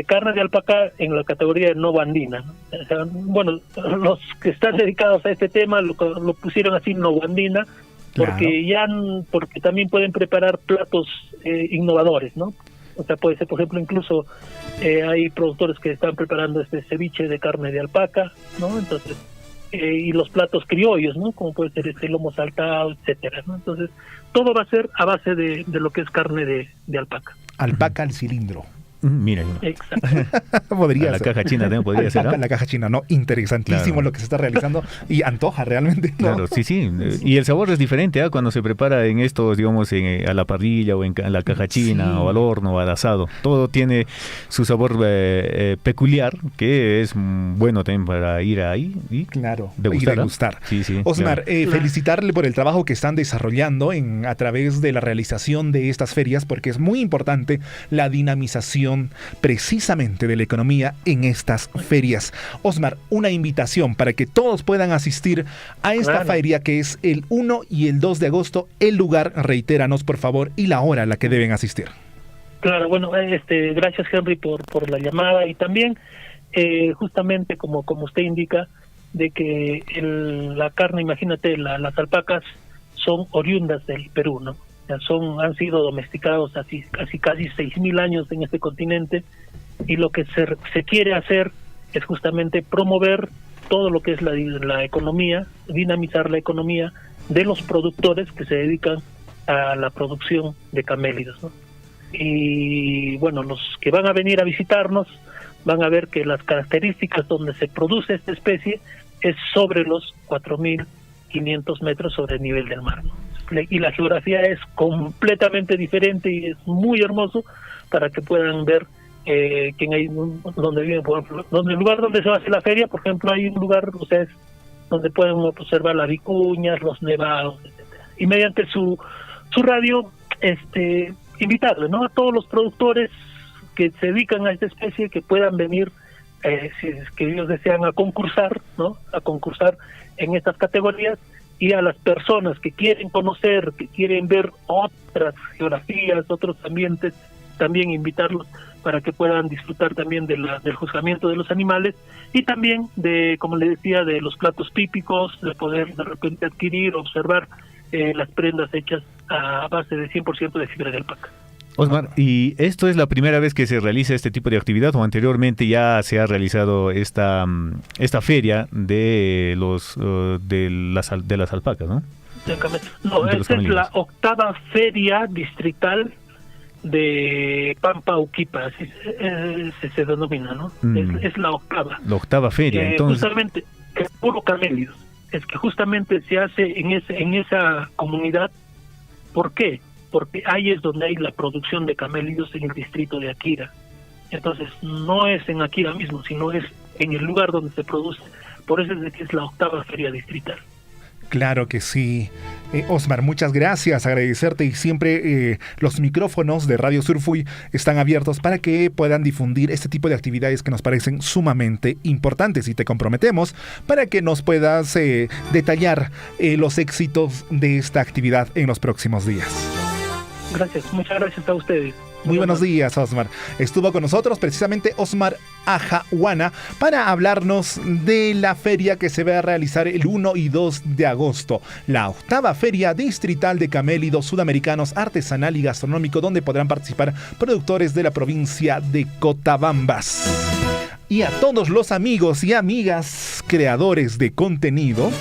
carne de alpaca en la categoría de no andina, ¿no? O sea, bueno, los que están dedicados a este tema lo pusieron así, no andina, porque porque también pueden preparar platos innovadores, ¿no? O sea, puede ser, por ejemplo, incluso hay productores que están preparando ceviche de carne de alpaca, ¿no? Entonces, y los platos criollos, ¿no? Como puede ser lomo saltado, etcétera, ¿no? Entonces, todo va a ser a base de lo que es carne de alpaca. Alpaca al cilindro. Mira, exacto. Podría la ser. caja china también podría ser, ¿no? La caja china, no, interesantísimo lo que se está realizando y antoja realmente, ¿no? Claro, sí. Y el sabor es diferente, cuando se prepara en estos, digamos, a la parrilla o en la caja china, o al horno o al asado. Todo tiene su sabor peculiar, que es bueno también para ir ahí y degustar. Sí, Osmar, felicitarle por el trabajo que están desarrollando a través de la realización de estas ferias, porque es muy importante la dinamización precisamente de la economía en estas ferias. Osmar, una invitación para que todos puedan asistir a esta feria, que es el 1 y el 2 de agosto. El lugar, reitéranos por favor, y la hora a la que deben asistir. Claro, bueno, gracias, Henry, por la llamada, y también justamente como usted indica, de que la carne, imagínate, las alpacas son oriundas del Perú, ¿no? Han sido domesticados casi 6.000 años en este continente, y lo que se quiere hacer es justamente promover todo lo que es la economía, dinamizar la economía de los productores que se dedican a la producción de camélidos, ¿no? Y bueno, los que van a venir a visitarnos van a ver que las características donde se produce esta especie es sobre los 4.000 500 metros sobre el nivel del mar, ¿no? Y la geografía es completamente diferente y es muy hermoso para que puedan ver que hay donde viven, por ejemplo, donde el lugar donde se va a hacer la feria, por ejemplo, hay un lugar, ustedes, donde pueden observar las vicuñas, los nevados, etcétera. Y mediante su radio, invitarle, ¿no?, a todos los productores que se dedican a esta especie, que puedan venir, si es que ellos desean, a concursar, ¿no?, a concursar en estas categorías. Y a las personas que quieren conocer, que quieren ver otras geografías, otros ambientes, también invitarlos para que puedan disfrutar también del juzgamiento de los animales y también de, como le decía, de los platos típicos, de poder de repente adquirir, observar las prendas hechas a base de 100% de fibra de alpaca. Osmar, ¿y esto es la primera vez que se realiza este tipo de actividad o anteriormente ya se ha realizado esta feria de las alpacas, no? No, esta es la 8ª feria distrital de Pampa Uquipa, así se denomina, ¿no? Es la 8ª. La 8ª feria, entonces. Justamente, es puro camélidos. Es que justamente se hace en esa comunidad. ¿Por qué? Porque ahí es donde hay la producción de camélidos en el distrito de Akira. Entonces no es en Akira mismo, sino es en el lugar donde se produce. Por eso es de que es la 8ª feria distrital. Claro que sí. Osmar, muchas gracias, agradecerte, y siempre los micrófonos de Radio Surfuy están abiertos para que puedan difundir este tipo de actividades que nos parecen sumamente importantes, y te comprometemos para que nos puedas detallar los éxitos de esta actividad en los próximos días. Gracias, muchas gracias a ustedes. Muy buenos días, Osmar. Estuvo con nosotros precisamente Osmar Ajahuana para hablarnos de la feria que se va a realizar el 1 y 2 de agosto. La 8ª Feria Distrital de Camélidos Sudamericanos Artesanal y Gastronómico, donde podrán participar productores de la provincia de Cotabambas. Y a todos los amigos y amigas creadores de contenido,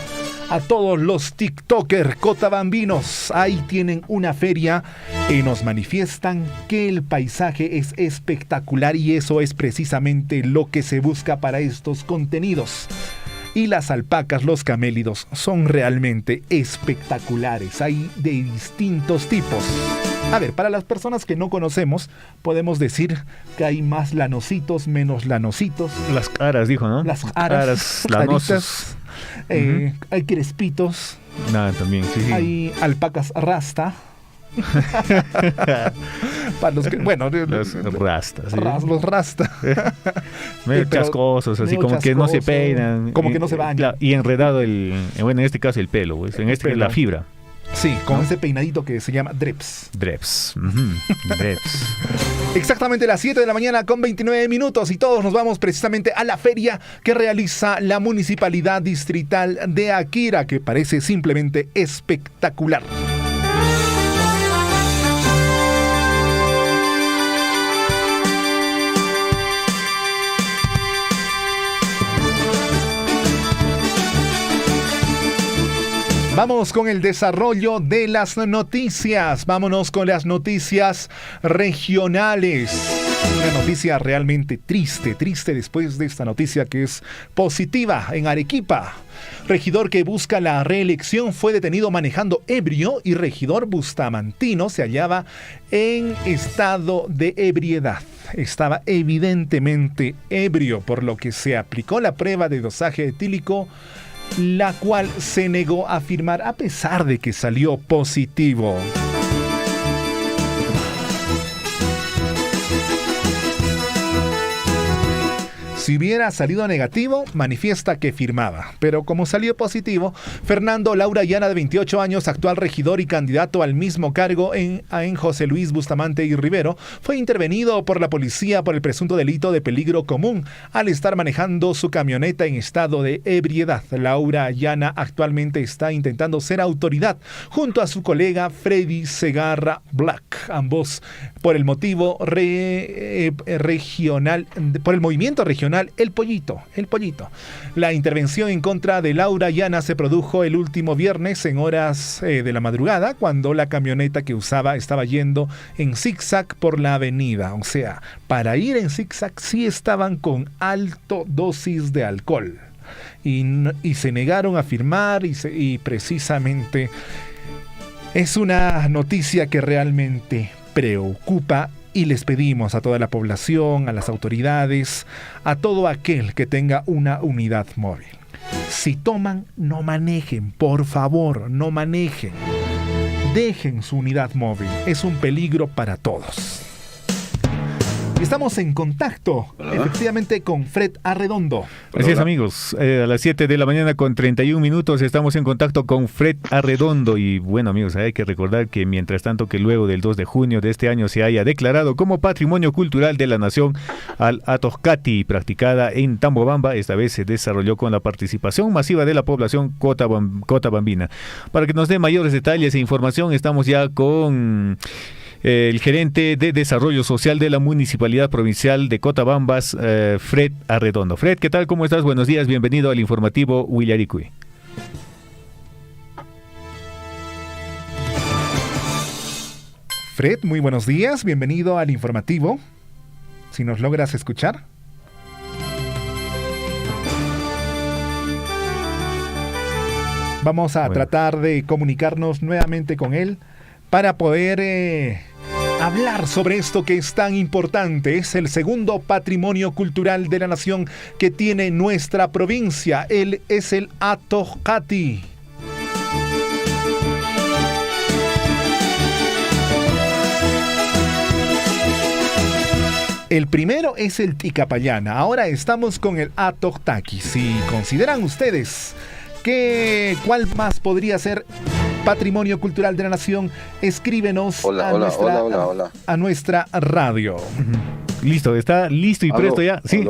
a todos los TikTokers cotabambinos, ahí tienen una feria y nos manifiestan que el paisaje es espectacular, y eso es precisamente lo que se busca para estos contenidos. Y las alpacas, los camélidos, son realmente espectaculares, hay de distintos tipos. A ver, para las personas que no conocemos, podemos decir que hay más lanositos, menos lanositos. Las caras, dijo, ¿no? Las caras lanosos. Hay crespitos. Nada, también, sí. Hay alpacas rasta. Para los que, bueno, los rastas, ¿sí? Los rastas. Medio chascosos, así como que no se peinan. Como que no se bañan. Y enredado en este caso el pelo, pues, la fibra. Sí, con ese peinadito que se llama dreps. Dreps. Exactamente las 7 de la mañana con 29 minutos y todos nos vamos precisamente a la feria que realiza la Municipalidad Distrital de Akira, que parece simplemente espectacular. Vamos con el desarrollo de las noticias. Vámonos con las noticias regionales. Una noticia realmente triste después de esta noticia que es positiva en Arequipa. Regidor que busca la reelección fue detenido manejando ebrio, y regidor bustamantino se hallaba en estado de ebriedad. Estaba evidentemente ebrio, por lo que se aplicó la prueba de dosaje etílico, la cual se negó a firmar a pesar de que salió positivo. Si hubiera salido negativo, manifiesta que firmaba. Pero como salió positivo, Fernando Laura Llana, de 28 años, actual regidor y candidato al mismo cargo en José Luis Bustamante y Rivero, fue intervenido por la policía por el presunto delito de peligro común al estar manejando su camioneta en estado de ebriedad. Laura Llana actualmente está intentando ser autoridad junto a su colega Freddy Segarra Black, ambos por el movimiento regional El Pollito. La intervención en contra de Laura Llana se produjo el último viernes en horas de la madrugada, cuando la camioneta que usaba estaba yendo en zigzag por la avenida. O sea, para ir en zigzag sí estaban con alto dosis de alcohol. y se negaron a firmar y precisamente es una noticia que realmente preocupa y les pedimos a toda la población, a las autoridades, a todo aquel que tenga una unidad móvil. Si toman, no manejen, por favor, no manejen. Dejen su unidad móvil, es un peligro para todos. Estamos en contacto, efectivamente, con Fred Arredondo. Así es, amigos. A las 7 de la mañana con 31 minutos estamos en contacto con Fred Arredondo. Y bueno, amigos, hay que recordar que mientras tanto que luego del 2 de junio de este año se haya declarado como Patrimonio Cultural de la Nación al Atojcati, practicada en Tambobamba, esta vez se desarrolló con la participación masiva de la población cotabambina. Para que nos dé mayores detalles e información, estamos ya con el gerente de Desarrollo Social de la Municipalidad Provincial de Cotabambas, Fred Arredondo. Fred, ¿qué tal? ¿Cómo estás? Buenos días, bienvenido al informativo Willaricui. Fred, muy buenos días, bienvenido al informativo. Si nos logras escuchar. Vamos a tratar de comunicarnos nuevamente con él para poder hablar sobre esto que es tan importante. Es el segundo patrimonio cultural de la nación que tiene nuestra provincia. Él es el Atojcati. El primero es el Ticapayana. Ahora estamos con el Atojtaki. Si consideran ustedes ¿cuál más podría ser Patrimonio Cultural de la Nación? Escríbenos a nuestra radio. Listo, está listo y presto ya. Sí,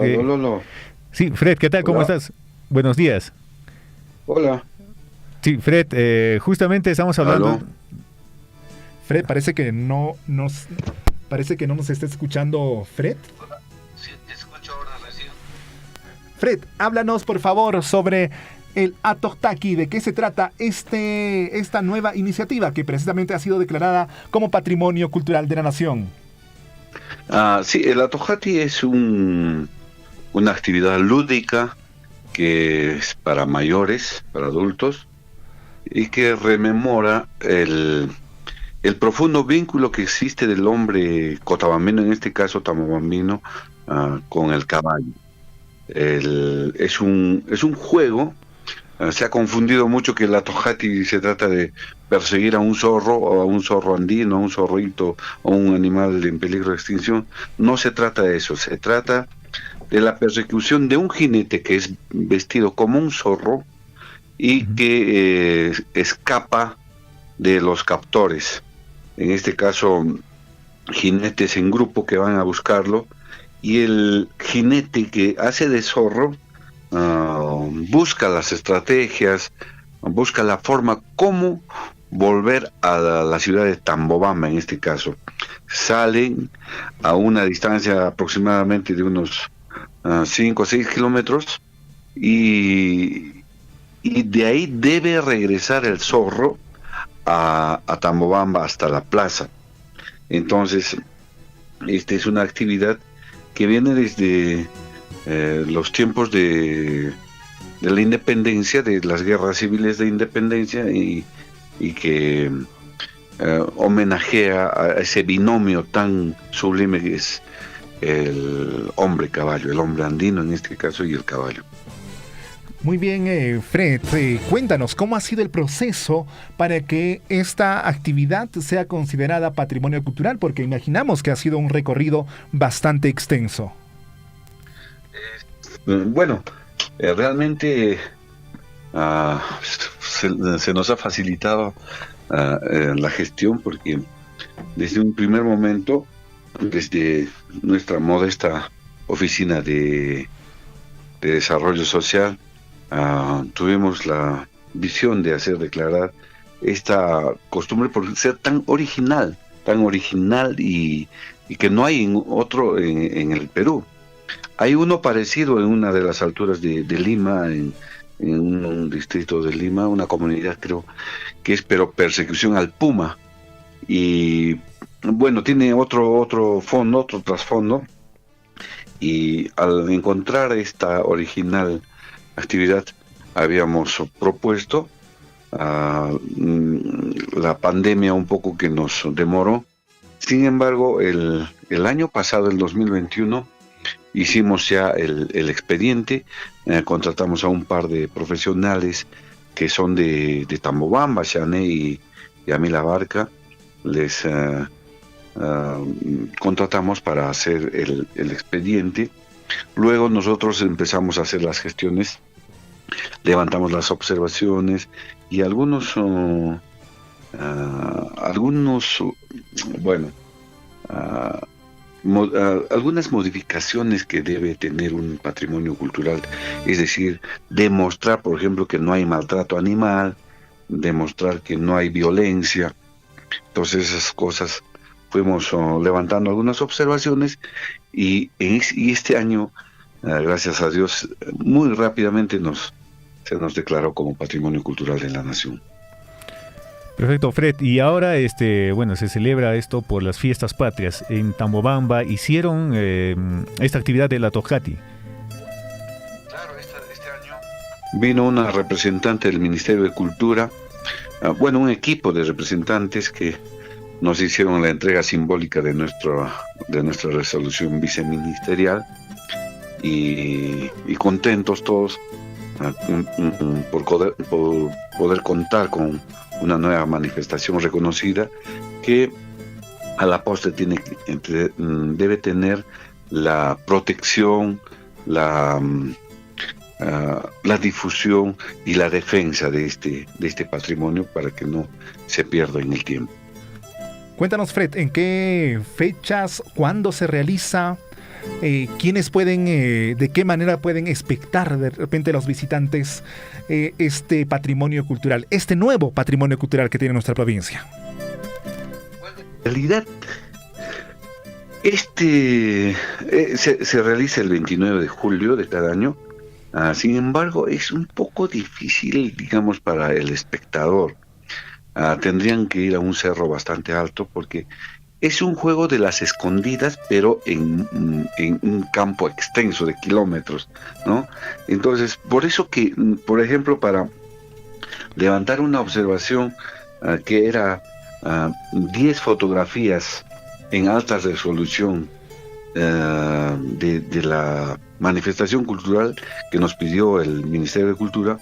sí, Fred, ¿qué tal? ¿Cómo estás? Buenos días. Hola. Sí, Fred, justamente estamos hablando. Fred, parece que no nos está escuchando, Fred. Sí, te escucho ahora recién. Fred, háblanos por favor sobre el Atojtaki. ¿De qué se trata esta nueva iniciativa que precisamente ha sido declarada como Patrimonio Cultural de la Nación? Sí, el Atojtaki es una actividad lúdica que es para mayores, para adultos, y que rememora el profundo vínculo que existe del hombre cotabambino, en este caso tambobambino, con el caballo. Es un juego. Se ha confundido mucho que el Atojcati se trata de perseguir a un zorro, o a un zorro andino, a un zorrito, o un animal en peligro de extinción. No se trata de eso, se trata de la persecución de un jinete que es vestido como un zorro y que escapa de los captores. En este caso, jinetes en grupo que van a buscarlo, y el jinete que hace de zorro busca las estrategias, busca la forma cómo volver a la ciudad de Tambobamba. En este caso salen a una distancia aproximadamente de unos 5 o 6 kilómetros y de ahí debe regresar el zorro a Tambobamba hasta la plaza. Entonces esta es una actividad que viene desde los tiempos de la independencia, de las guerras civiles de independencia, y que homenajea a ese binomio tan sublime que es el hombre caballo, el hombre andino en este caso, y el caballo. Muy bien, Fred, cuéntanos cómo ha sido el proceso para que esta actividad sea considerada patrimonio cultural, porque imaginamos que ha sido un recorrido bastante extenso. Bueno, realmente se nos ha facilitado la gestión, porque desde un primer momento, desde nuestra modesta oficina de desarrollo social, tuvimos la visión de hacer declarar esta costumbre por ser tan original y que no hay otro en el Perú. Hay uno parecido en una de las alturas de Lima, en un distrito de Lima, una comunidad creo que es, pero persecución al puma. Y bueno, tiene otro fondo, otro trasfondo. Y al encontrar esta original actividad habíamos propuesto. La pandemia un poco que nos demoró. Sin embargo, el año pasado, el 2021, hicimos ya el expediente, contratamos a un par de profesionales que son de Tambobamba, Xané y Amilabarca. Les contratamos para hacer el expediente. Luego nosotros empezamos a hacer las gestiones, levantamos las observaciones y algunas modificaciones que debe tener un patrimonio cultural, es decir, demostrar, por ejemplo, que no hay maltrato animal, demostrar que no hay violencia. Entonces esas cosas fuimos levantando algunas observaciones y este año, gracias a Dios, muy rápidamente se nos declaró como Patrimonio Cultural de la Nación. Perfecto, Fred. Y ahora, se celebra esto por las fiestas patrias. En Tambobamba hicieron esta actividad de la Tojati. Claro, este año vino una representante del Ministerio de Cultura, un equipo de representantes que nos hicieron la entrega simbólica de nuestra resolución viceministerial y contentos todos por poder contar con una nueva manifestación reconocida que a la postre debe tener la protección, la difusión y la defensa de este patrimonio para que no se pierda en el tiempo. Cuéntanos, Fred, ¿en qué fechas, cuándo se realiza? ¿Quiénes pueden, de qué manera pueden expectar de repente los visitantes este patrimonio cultural, este nuevo patrimonio cultural que tiene nuestra provincia? En realidad, se realiza el 29 de julio de cada año. Sin embargo, es un poco difícil, digamos, para el espectador. Tendrían que ir a un cerro bastante alto porque es un juego de las escondidas, pero en un campo extenso de kilómetros, ¿no? Entonces, por eso que, por ejemplo, para levantar una observación que era 10 fotografías en alta resolución de la manifestación cultural que nos pidió el Ministerio de Cultura,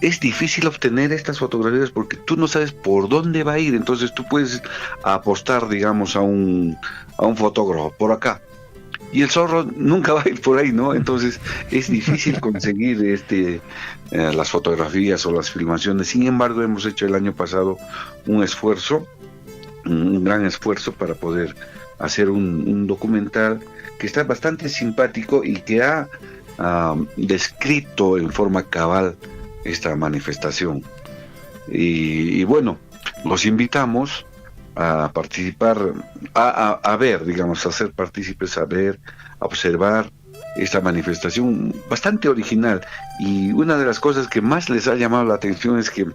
es difícil obtener estas fotografías porque tú no sabes por dónde va a ir. Entonces tú puedes apostar, digamos, a un fotógrafo por acá y el zorro nunca va a ir por ahí, ¿no? Entonces es difícil conseguir las fotografías o las filmaciones. Sin embargo, hemos hecho el año pasado un gran esfuerzo para poder hacer un documental que está bastante simpático y que ha descrito en forma cabal esta manifestación. Y bueno, los invitamos a participar, a ver, digamos, a ser partícipes, a ver, a observar esta manifestación bastante original. Y una de las cosas que más les ha llamado la atención es que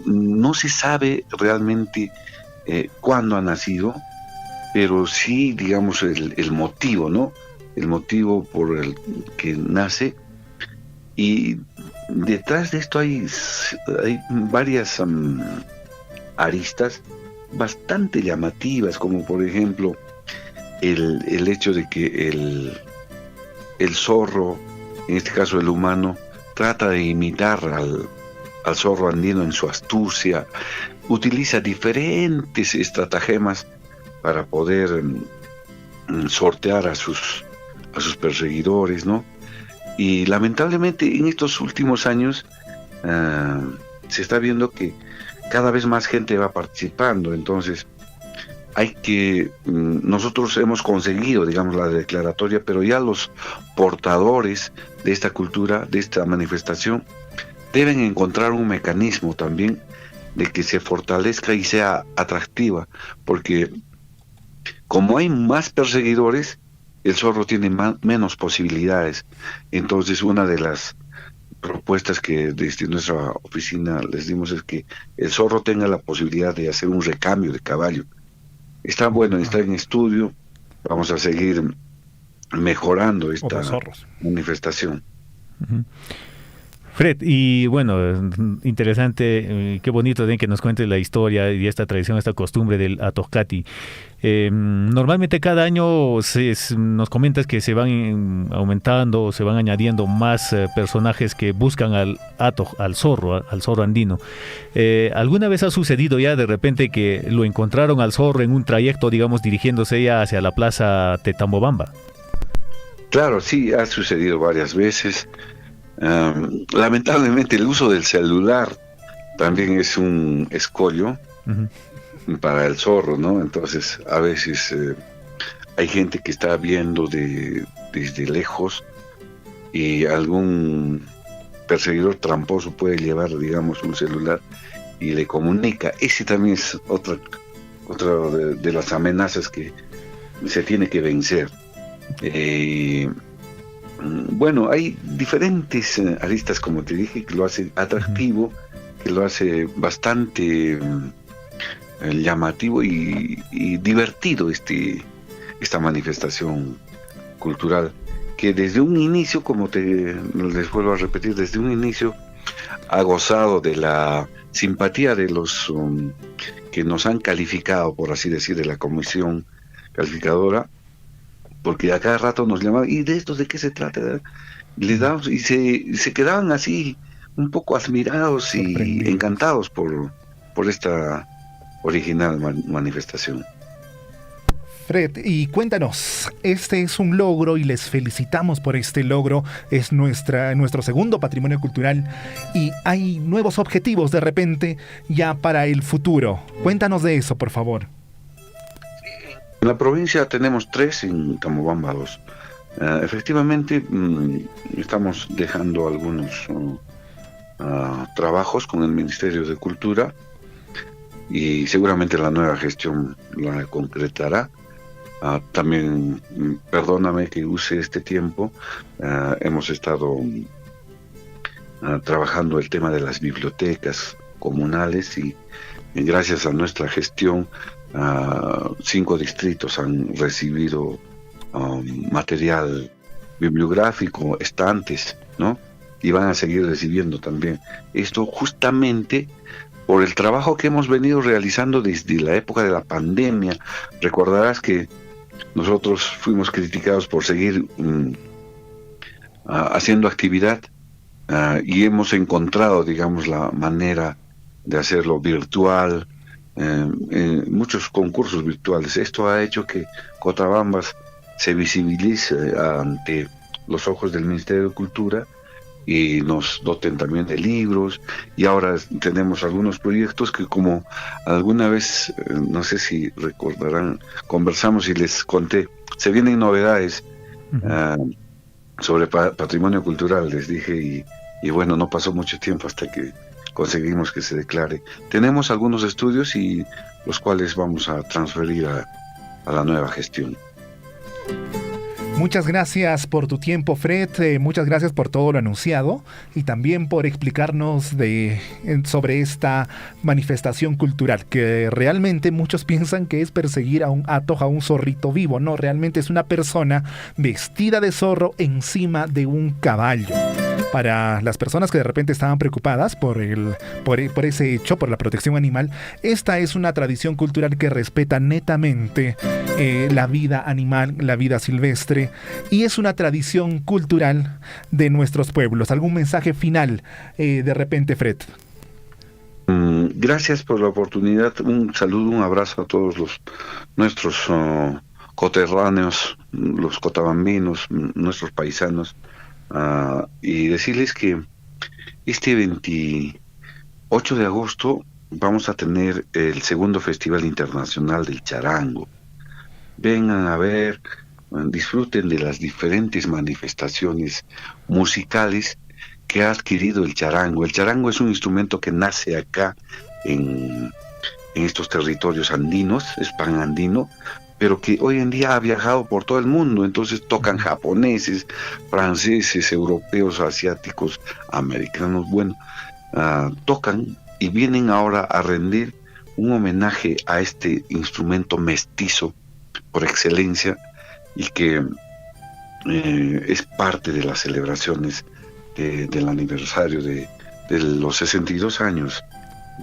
no se sabe realmente cuándo ha nacido, pero sí, digamos, el motivo, ¿no? El motivo por el que nace. Y detrás de esto hay varias aristas bastante llamativas, como por ejemplo el hecho de que el zorro, en este caso el humano, trata de imitar al zorro andino en su astucia, utiliza diferentes estratagemas para poder sortear a sus perseguidores, ¿no? Y lamentablemente en estos últimos años se está viendo que cada vez más gente va participando. Entonces nosotros hemos conseguido, digamos, la declaratoria, pero ya los portadores de esta cultura, de esta manifestación, deben encontrar un mecanismo también de que se fortalezca y sea atractiva, porque como hay más perseguidores, el zorro tiene menos posibilidades. Entonces, una de las propuestas que desde nuestra oficina les dimos es que el zorro tenga la posibilidad de hacer un recambio de caballo. Está en estudio, vamos a seguir mejorando esta manifestación. Uh-huh. Fred, y bueno, interesante, qué bonito de que nos cuentes la historia y esta tradición, esta costumbre del Atohkati. Normalmente cada año nos comentas que se van aumentando, se van añadiendo más personajes que buscan al zorro andino. ¿Alguna vez ha sucedido ya de repente que lo encontraron al zorro en un trayecto, digamos, dirigiéndose ya hacia la plaza Tetambobamba? Claro, sí, ha sucedido varias veces. Lamentablemente el uso del celular también es un escollo para el zorro, ¿no? Entonces a veces hay gente que está viendo desde lejos y algún perseguidor tramposo puede llevar, digamos, un celular y le comunica. Ese también es otra de las amenazas que se tiene que vencer. Bueno, hay diferentes aristas, como te dije, que lo hace atractivo, que lo hace bastante llamativo y divertido esta manifestación cultural, que desde un inicio, como les vuelvo a repetir, desde un inicio ha gozado de la simpatía de los que nos han calificado, por así decir, de la comisión calificadora, porque a cada rato nos llamaban, ¿y de esto de qué se trata? Les damos, y se quedaban así un poco admirados y encantados por esta original manifestación. Fred, y cuéntanos, este es un logro y les felicitamos por este logro, es nuestro segundo patrimonio cultural y hay nuevos objetivos de repente ya para el futuro. Cuéntanos de eso, por favor. En la provincia tenemos 3, en Tambobamba 2. Efectivamente, estamos dejando algunos trabajos con el Ministerio de Cultura y seguramente la nueva gestión la concretará. También, perdóname que use este tiempo, hemos estado trabajando el tema de las bibliotecas comunales y gracias a nuestra gestión 5 distritos han recibido material bibliográfico, estantes, ¿no? Y van a seguir recibiendo también. Esto justamente por el trabajo que hemos venido realizando desde la época de la pandemia. Recordarás que nosotros fuimos criticados por seguir haciendo actividad y hemos encontrado, digamos, la manera de hacerlo virtual, muchos concursos virtuales. Esto ha hecho que Cotabambas se visibilice ante los ojos del Ministerio de Cultura y nos doten también de libros, y ahora tenemos algunos proyectos que, como alguna vez, no sé si recordarán, conversamos y les conté, se vienen novedades sobre patrimonio cultural, les dije, y bueno, no pasó mucho tiempo hasta que conseguimos que se declare. Tenemos algunos estudios y los cuales vamos a transferir a la nueva gestión. Muchas gracias por tu tiempo, Fred, muchas gracias por todo lo anunciado y también por explicarnos sobre esta manifestación cultural, que realmente muchos piensan que es perseguir a un zorrito vivo. No, realmente es una persona vestida de zorro encima de un caballo. Para las personas que de repente estaban preocupadas por ese hecho, por la protección animal, esta es una tradición cultural que respeta netamente la vida animal, la vida silvestre, y es una tradición cultural de nuestros pueblos. ¿Algún mensaje final de repente, Fred? Gracias por la oportunidad. Un saludo, un abrazo a todos nuestros coterráneos, los cotabambinos, nuestros paisanos. Y decirles que este 28 de agosto vamos a tener el segundo Festival Internacional del Charango. Vengan a ver, disfruten de las diferentes manifestaciones musicales que ha adquirido el charango. El charango es un instrumento que nace acá en estos territorios andinos, es panandino, pero que hoy en día ha viajado por todo el mundo. Entonces tocan japoneses, franceses, europeos, asiáticos, americanos, bueno, tocan y vienen ahora a rendir un homenaje a este instrumento mestizo por excelencia, y que es parte de las celebraciones del aniversario de los 62 años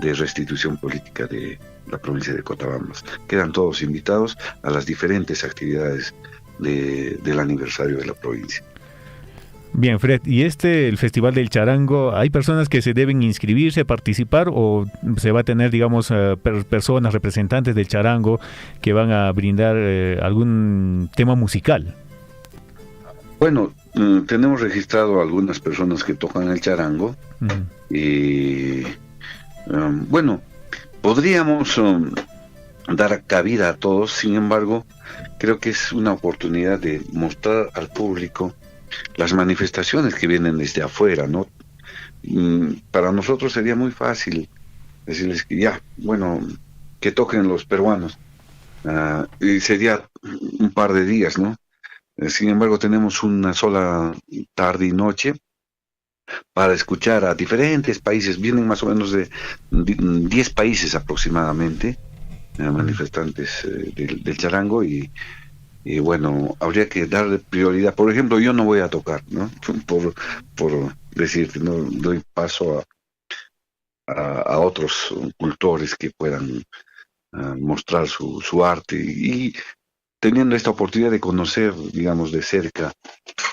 de restitución política de la provincia de Cochabamba. Quedan todos invitados a las diferentes actividades del aniversario de la provincia. Bien, Fred, y el Festival del Charango, ¿hay personas que se deben inscribirse, participar, o se va a tener, digamos, personas, representantes del charango que van a brindar algún tema musical? Bueno, tenemos registrado algunas personas que tocan el charango y bueno, podríamos dar cabida a todos. Sin embargo, creo que es una oportunidad de mostrar al público las manifestaciones que vienen desde afuera, ¿no? Para nosotros sería muy fácil decirles que ya, bueno, que toquen los peruanos, y sería un par de días, ¿no? Sin embargo, tenemos una sola tarde y noche para escuchar a diferentes países. Vienen más o menos de 10 países aproximadamente, manifestantes del charango, y bueno, habría que darle prioridad. Por ejemplo, yo no voy a tocar, ¿no? Por decirte, no doy paso a otros cultores que puedan mostrar su arte, y teniendo esta oportunidad de conocer, digamos, de cerca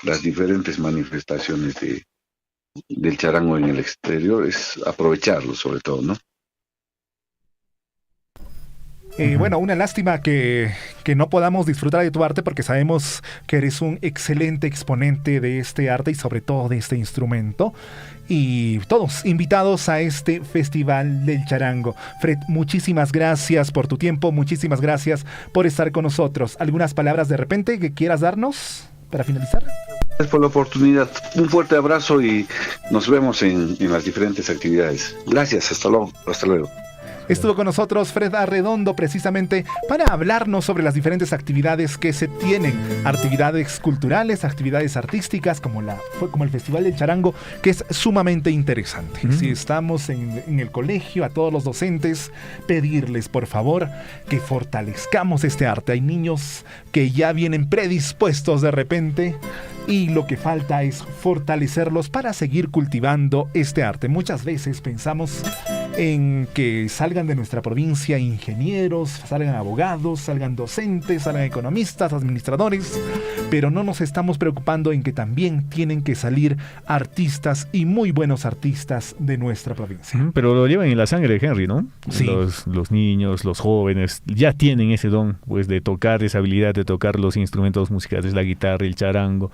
las diferentes manifestaciones del charango en el exterior, es aprovecharlo sobre todo, ¿no? Bueno, una lástima que no podamos disfrutar de tu arte, porque sabemos que eres un excelente exponente de este arte y sobre todo de este instrumento. Y todos invitados a este Festival del Charango. Fred, muchísimas gracias por tu tiempo, muchísimas gracias por estar con nosotros. ¿Algunas palabras de repente que quieras darnos para finalizar? Gracias por la oportunidad. Un fuerte abrazo y nos vemos en las diferentes actividades. Gracias, hasta luego. Hasta luego. Estuvo con nosotros Fred Arredondo precisamente para hablarnos sobre las diferentes actividades que se tienen, actividades culturales, actividades artísticas como el Festival del Charango, que es sumamente interesante. Si estamos en el colegio, a todos los docentes, pedirles por favor que fortalezcamos este arte. Hay niños que ya vienen predispuestos de repente y lo que falta es fortalecerlos para seguir cultivando este arte. Muchas veces pensamos en que salgan de nuestra provincia ingenieros, salgan abogados, salgan docentes, salgan economistas, administradores, pero no nos estamos preocupando en que también tienen que salir artistas y muy buenos artistas de nuestra provincia. Pero lo llevan en la sangre, Henry, ¿no? Sí. Los niños, los jóvenes ya tienen ese don, pues, de tocar, esa habilidad de tocar los instrumentos musicales, la guitarra, el charango,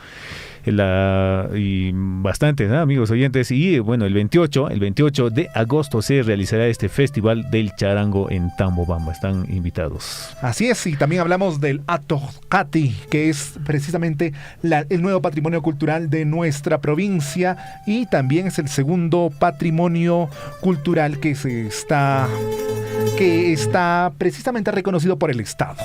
y bastantes, ¿no, amigos oyentes? Y bueno, el 28 de agosto se realizará este Festival del Charango en Tambobamba. Están invitados. Así es, y también hablamos del Atohkati, que es precisamente el nuevo patrimonio cultural de nuestra provincia, y también es el segundo patrimonio cultural que está precisamente reconocido por el Estado.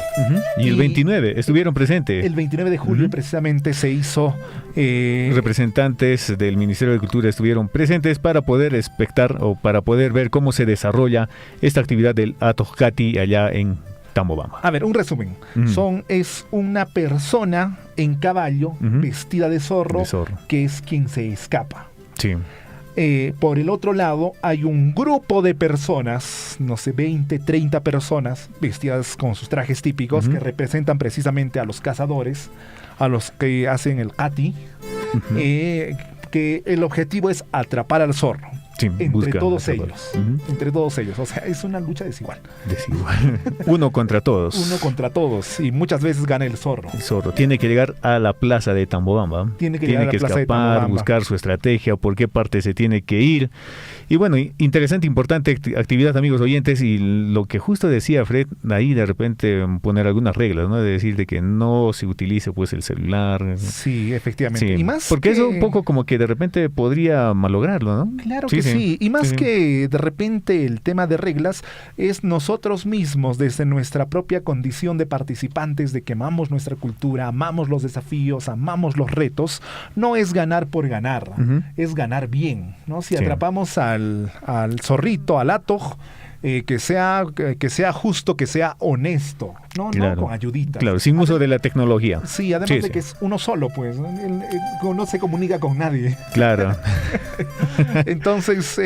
Y el 29 estuvieron presentes. El 29 de julio precisamente se hizo... representantes del Ministerio de Cultura estuvieron presentes para poder espectar o para poder ver cómo se desarrolla esta actividad del Atohkati allá en Tambobamba. A ver, un resumen. Es una persona en caballo vestida de zorro, que es quien se escapa. Sí. Por el otro lado hay un grupo de personas, no sé, 20, 30 personas vestidas con sus trajes típicos que representan precisamente a los cazadores, a los que hacen el Kati, que el objetivo es atrapar al zorro. Sí, entre todos ellos. O sea, es una lucha desigual. Uno contra todos. Uno contra todos. Y muchas veces gana el zorro. El zorro tiene que llegar a la plaza de Tambobamba. Tiene que escapar, buscar su estrategia, por qué parte se tiene que ir. Y bueno, interesante, importante actividad, amigos oyentes. Y lo que justo decía Fred, ahí de repente poner algunas reglas, ¿no? De decir de que no se utilice pues el celular. Sí, efectivamente. Sí, y más porque eso un poco como que de repente podría malograrlo, ¿no? Claro que sí. Y más que de repente el tema de reglas, es nosotros mismos desde nuestra propia condición de participantes, de que amamos nuestra cultura, amamos los desafíos, amamos los retos. No es ganar por ganar, es ganar bien, ¿no? Si atrapamos al zorrito, al Atoh, que sea justo, que sea honesto, no con ayuditas. Claro, sin uso de la tecnología. Sí, además de que es uno solo, pues, no se comunica con nadie. Claro. Entonces,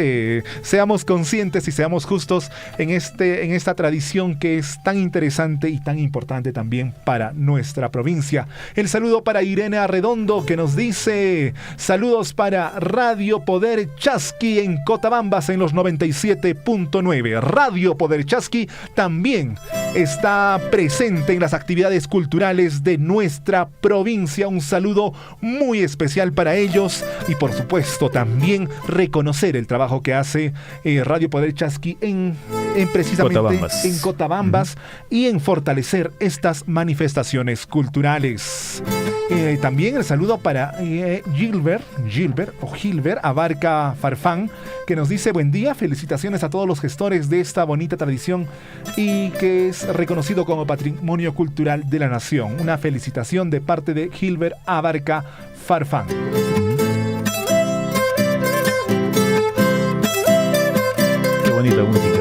seamos conscientes y seamos justos en esta tradición que es tan interesante y tan importante también para nuestra provincia. El saludo para Irene Arredondo, que nos dice: saludos para Radio Poder Chasqui en Cotabambas en los 97.9. Radio Poder Chasqui también está presente en las actividades culturales de nuestra provincia. Un saludo muy especial para ellos y por supuesto también reconocer el trabajo que hace Radio Poder Chasqui en precisamente Cotabambas. En Cotabambas y en fortalecer estas manifestaciones culturales. También el saludo para Gilbert Abarca Farfán, que nos dice: buen día, felicitaciones a todos los gestores de esta bonita tradición y que es reconocido como Patrimonio Cultural de la Nación. Una felicitación de parte de Gilbert Abarca Farfán. Qué bonita música.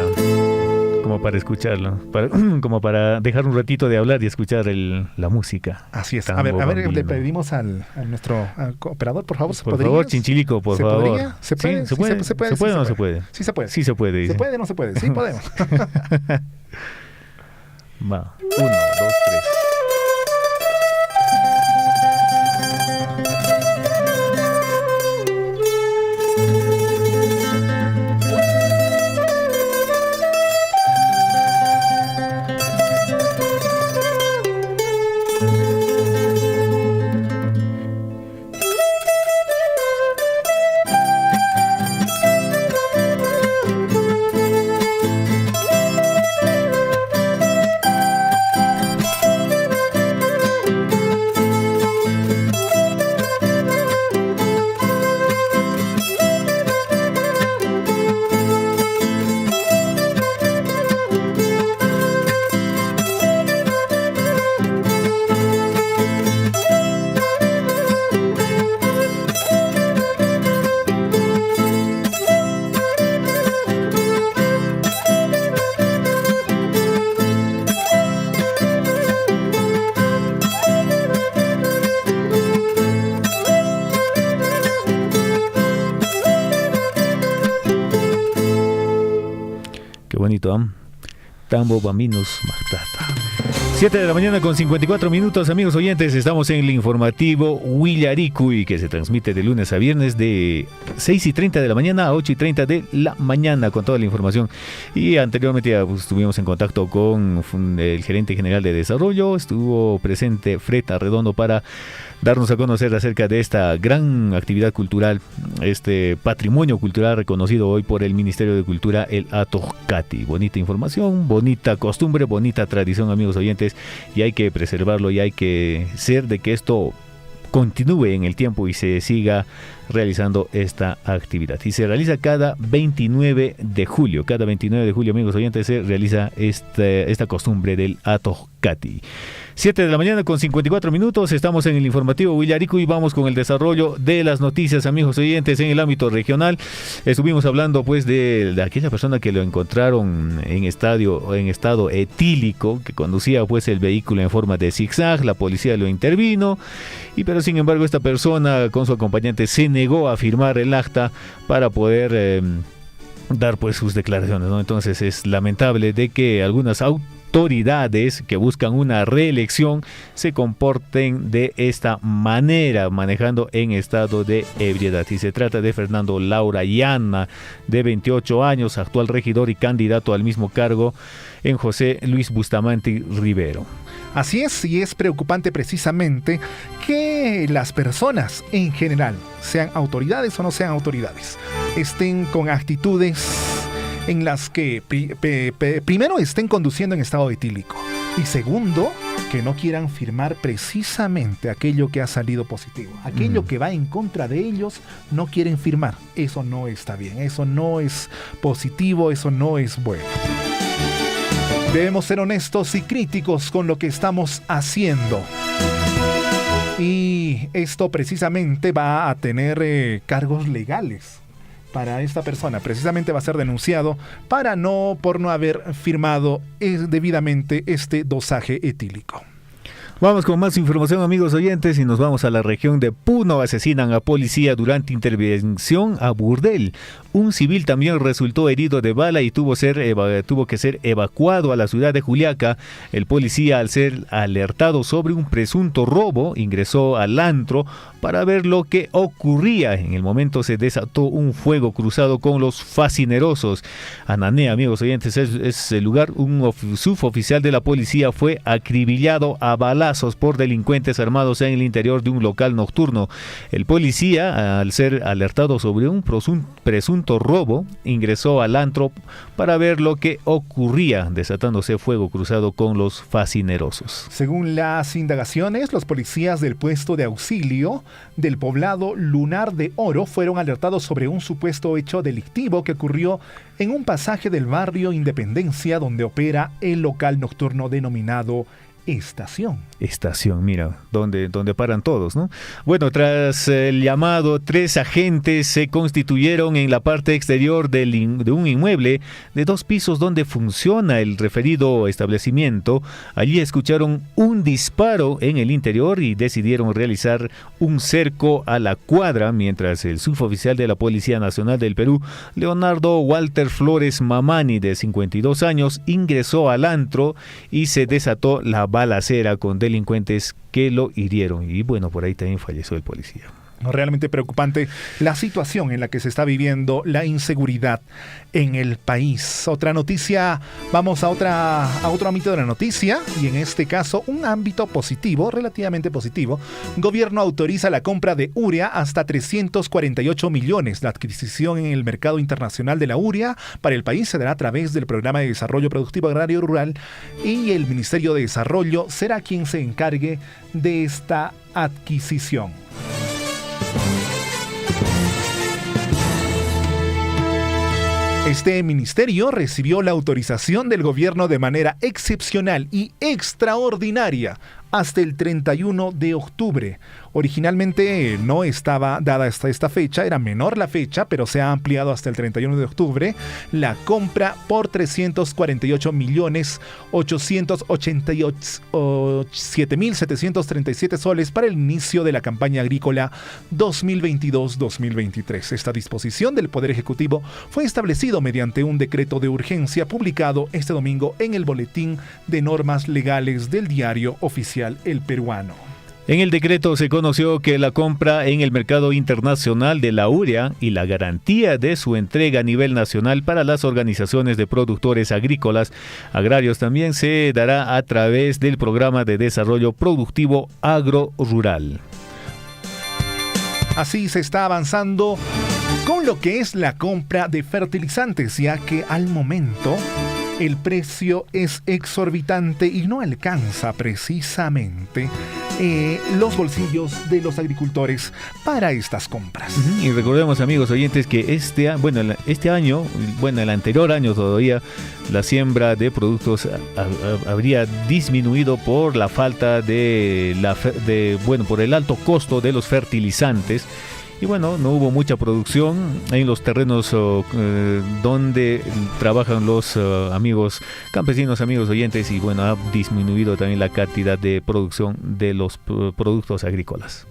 Como para escucharlo, como para dejar un ratito de hablar y escuchar la música. Así es. A ver, le pedimos a nuestro operador, por favor, por favor, Chinchilico, por favor. ¿Podría? ¿Se puede? ¿Se puede? ¿Se puede o no se puede? Sí se puede. Sí se puede. Dice. ¿Se puede o no se puede? Sí podemos. Va. 1, 2, 3. Tambo Baminos Martata. 7 de la mañana con 54 minutos, amigos oyentes. Estamos en el informativo Huillaricui, que se transmite de lunes a viernes de 6:30 de la mañana a 8:30 de la mañana, con toda la información. Y anteriormente ya estuvimos en contacto con el gerente general de desarrollo. Estuvo presente Fred Arredondo para darnos a conocer acerca de esta gran actividad cultural, este patrimonio cultural reconocido hoy por el Ministerio de Cultura, el Atojcati. Bonita información, bonita costumbre, bonita tradición, amigos oyentes, y hay que preservarlo y hay que ser de que esto continúe en el tiempo y se siga realizando esta actividad. Y se realiza cada 29 de julio. Cada 29 de julio, amigos oyentes, se realiza esta costumbre del Atojcati. 7 de la mañana con 54 minutos, estamos en el informativo Huillaricui y vamos con el desarrollo de las noticias, amigos oyentes, en el ámbito regional. Estuvimos hablando pues de aquella persona que lo encontraron en estado etílico, que conducía pues el vehículo en forma de zigzag. La policía lo intervino, pero sin embargo esta persona con su acompañante se negó a firmar el acta para poder dar pues sus declaraciones, ¿no? Entonces es lamentable de que algunas autoridades que buscan una reelección se comporten de esta manera, manejando en estado de ebriedad. Y se trata de Fernando Laura Llana, de 28 años, actual regidor y candidato al mismo cargo en José Luis Bustamante Rivero. Así es, y es preocupante precisamente que las personas en general, sean autoridades o no sean autoridades, estén con actitudes en las que primero estén conduciendo en estado etílico y segundo, que no quieran firmar precisamente aquello que ha salido positivo. Aquello que va en contra de ellos no quieren firmar. Eso no está bien, eso no es positivo, eso no es bueno. Debemos ser honestos y críticos con lo que estamos haciendo. Y esto precisamente va a tener cargos legales para esta persona. Precisamente va a ser denunciado por no haber firmado debidamente este dosaje etílico. Vamos con más información, amigos oyentes, y nos vamos a la región de Puno. Asesinan a policía durante intervención a burdel. Un civil también resultó herido de bala y tuvo que ser evacuado a la ciudad de Juliaca. El policía, al ser alertado sobre un presunto robo, ingresó al antro para ver lo que ocurría. En el momento se desató un fuego cruzado con los fascinerosos. Anané, amigos oyentes, es el lugar. Un suboficial de la policía fue acribillado a balazos por delincuentes armados en el interior de un local nocturno. El policía, al ser alertado sobre un presunto robo, ingresó al antro para ver lo que ocurría, desatándose fuego cruzado con los fascinerosos. Según las indagaciones, los policías del puesto de auxilio del poblado Lunar de Oro fueron alertados sobre un supuesto hecho delictivo que ocurrió en un pasaje del barrio Independencia, donde opera el local nocturno denominado Estación, mira, donde paran todos, ¿no? Bueno, tras el llamado, 3 agentes se constituyeron en la parte exterior de un inmueble de 2 pisos donde funciona el referido establecimiento. Allí escucharon un disparo en el interior y decidieron realizar un cerco a la cuadra, mientras el suboficial de la Policía Nacional del Perú, Leonardo Walter Flores Mamani, de 52 años, ingresó al antro y se desató la balacera con delincuentes que lo hirieron. Y bueno, por ahí también falleció el policía. Realmente preocupante la situación en la que se está viviendo la inseguridad en el país. Otra noticia, vamos a otro ámbito de la noticia, y en este caso un ámbito positivo, relativamente positivo. Gobierno autoriza la compra de urea hasta 348 millones. La adquisición en el mercado internacional de la urea para el país se dará a través del Programa de Desarrollo Productivo Agrario Rural, y el Ministerio de Desarrollo será quien se encargue de esta adquisición. Este ministerio recibió la autorización del gobierno de manera excepcional y extraordinaria hasta el 31 de octubre. Originalmente no estaba dada hasta esta fecha, era menor la fecha, pero se ha ampliado hasta el 31 de octubre la compra por 348.887.737 soles para el inicio de la campaña agrícola 2022-2023. Esta disposición del Poder Ejecutivo fue establecido mediante un decreto de urgencia publicado este domingo en el Boletín de Normas Legales del Diario Oficial El Peruano. En el decreto se conoció que la compra en el mercado internacional de la urea y la garantía de su entrega a nivel nacional para las organizaciones de productores agrícolas agrarios también se dará a través del Programa de Desarrollo Productivo Agro-Rural. Así se está avanzando con lo que es la compra de fertilizantes, ya que al momento el precio es exorbitante y no alcanza precisamente los bolsillos de los agricultores para estas compras. Y recordemos, amigos oyentes, que este año, el anterior año todavía, la siembra de productos habría disminuido por la falta por el alto costo de los fertilizantes. Y bueno, no hubo mucha producción en los terrenos donde trabajan los amigos campesinos, amigos oyentes, y bueno, ha disminuido también la cantidad de producción de los productos agrícolas.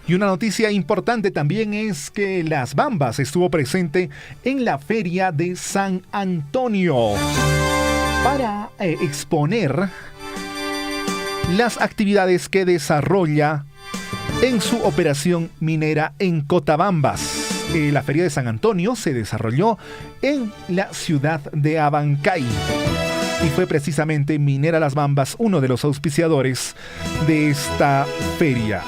Y una noticia importante también es que Las Bambas estuvo presente en la Feria de San Antonio para exponer las actividades que desarrolla en su operación minera en Cotabambas. La Feria de San Antonio se desarrolló en la ciudad de Abancay y fue precisamente Minera Las Bambas uno de los auspiciadores de esta feria.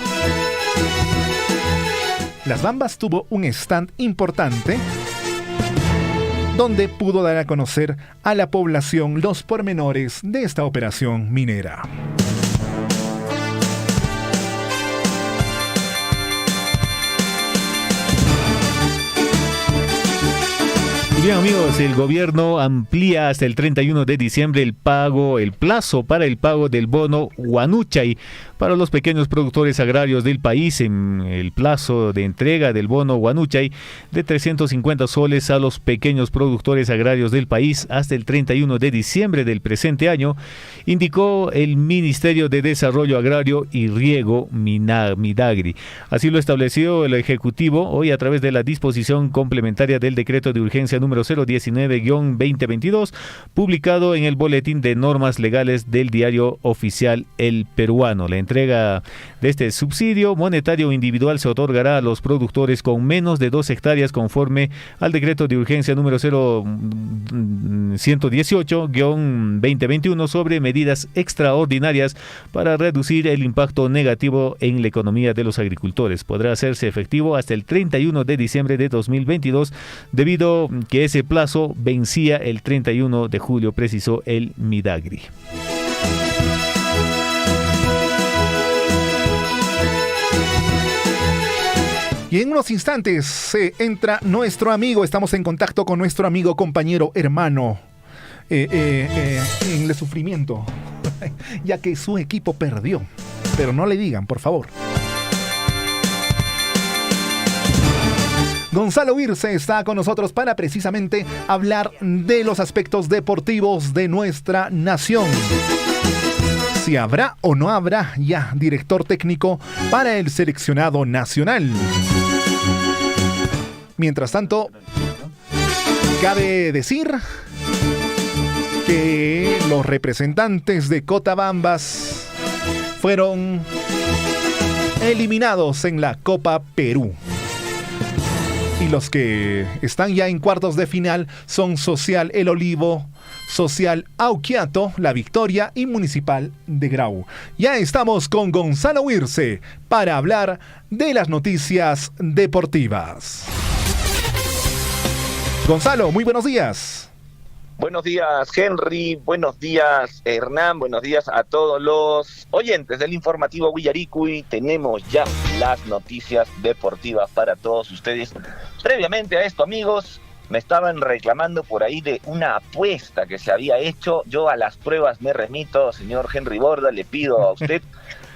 Las Bambas tuvo un stand importante donde pudo dar a conocer a la población los pormenores de esta operación minera. Bien, amigos, el gobierno amplía hasta el 31 de diciembre el plazo para el pago del bono Huanuchay para los pequeños productores agrarios del país. En el plazo de entrega del bono Huanuchay de 350 soles a los pequeños productores agrarios del país hasta el 31 de diciembre del presente año, indicó el Ministerio de Desarrollo Agrario y Riego, Midagri. Así lo estableció el Ejecutivo hoy a través de la disposición complementaria del decreto de urgencia número 019-2022, publicado en el Boletín de Normas Legales del Diario Oficial El Peruano. La entrega de este subsidio monetario individual se otorgará a los productores con menos de 2 hectáreas conforme al decreto de urgencia número 118-2021 sobre medidas extraordinarias para reducir el impacto negativo en la economía de los agricultores. Podrá hacerse efectivo hasta el 31 de diciembre de 2022 debido que ese plazo vencía el 31 de julio, precisó el Midagri. Y en unos instantes se entra nuestro amigo, estamos en contacto con nuestro amigo, compañero, hermano, en el sufrimiento, ya que su equipo perdió. Pero no le digan, por favor. Gonzalo Wirce está con nosotros para precisamente hablar de los aspectos deportivos de nuestra nación. Si habrá o no habrá ya director técnico para el seleccionado nacional. Mientras tanto, cabe decir que los representantes de Cotabambas fueron eliminados en la Copa Perú. Y los que están ya en cuartos de final son Social El Olivo, Social Auquiato, La Victoria y Municipal de Grau. Ya estamos con Gonzalo Wirce para hablar de las noticias deportivas. Gonzalo, muy buenos días. Buenos días, Henry. Buenos días, Hernán. Buenos días a todos los oyentes del informativo Guillaricuy. Tenemos ya las noticias deportivas para todos ustedes. Previamente a esto, amigos, me estaban reclamando por ahí de una apuesta que se había hecho. Yo a las pruebas me remito, señor Henry Borda. Le pido a usted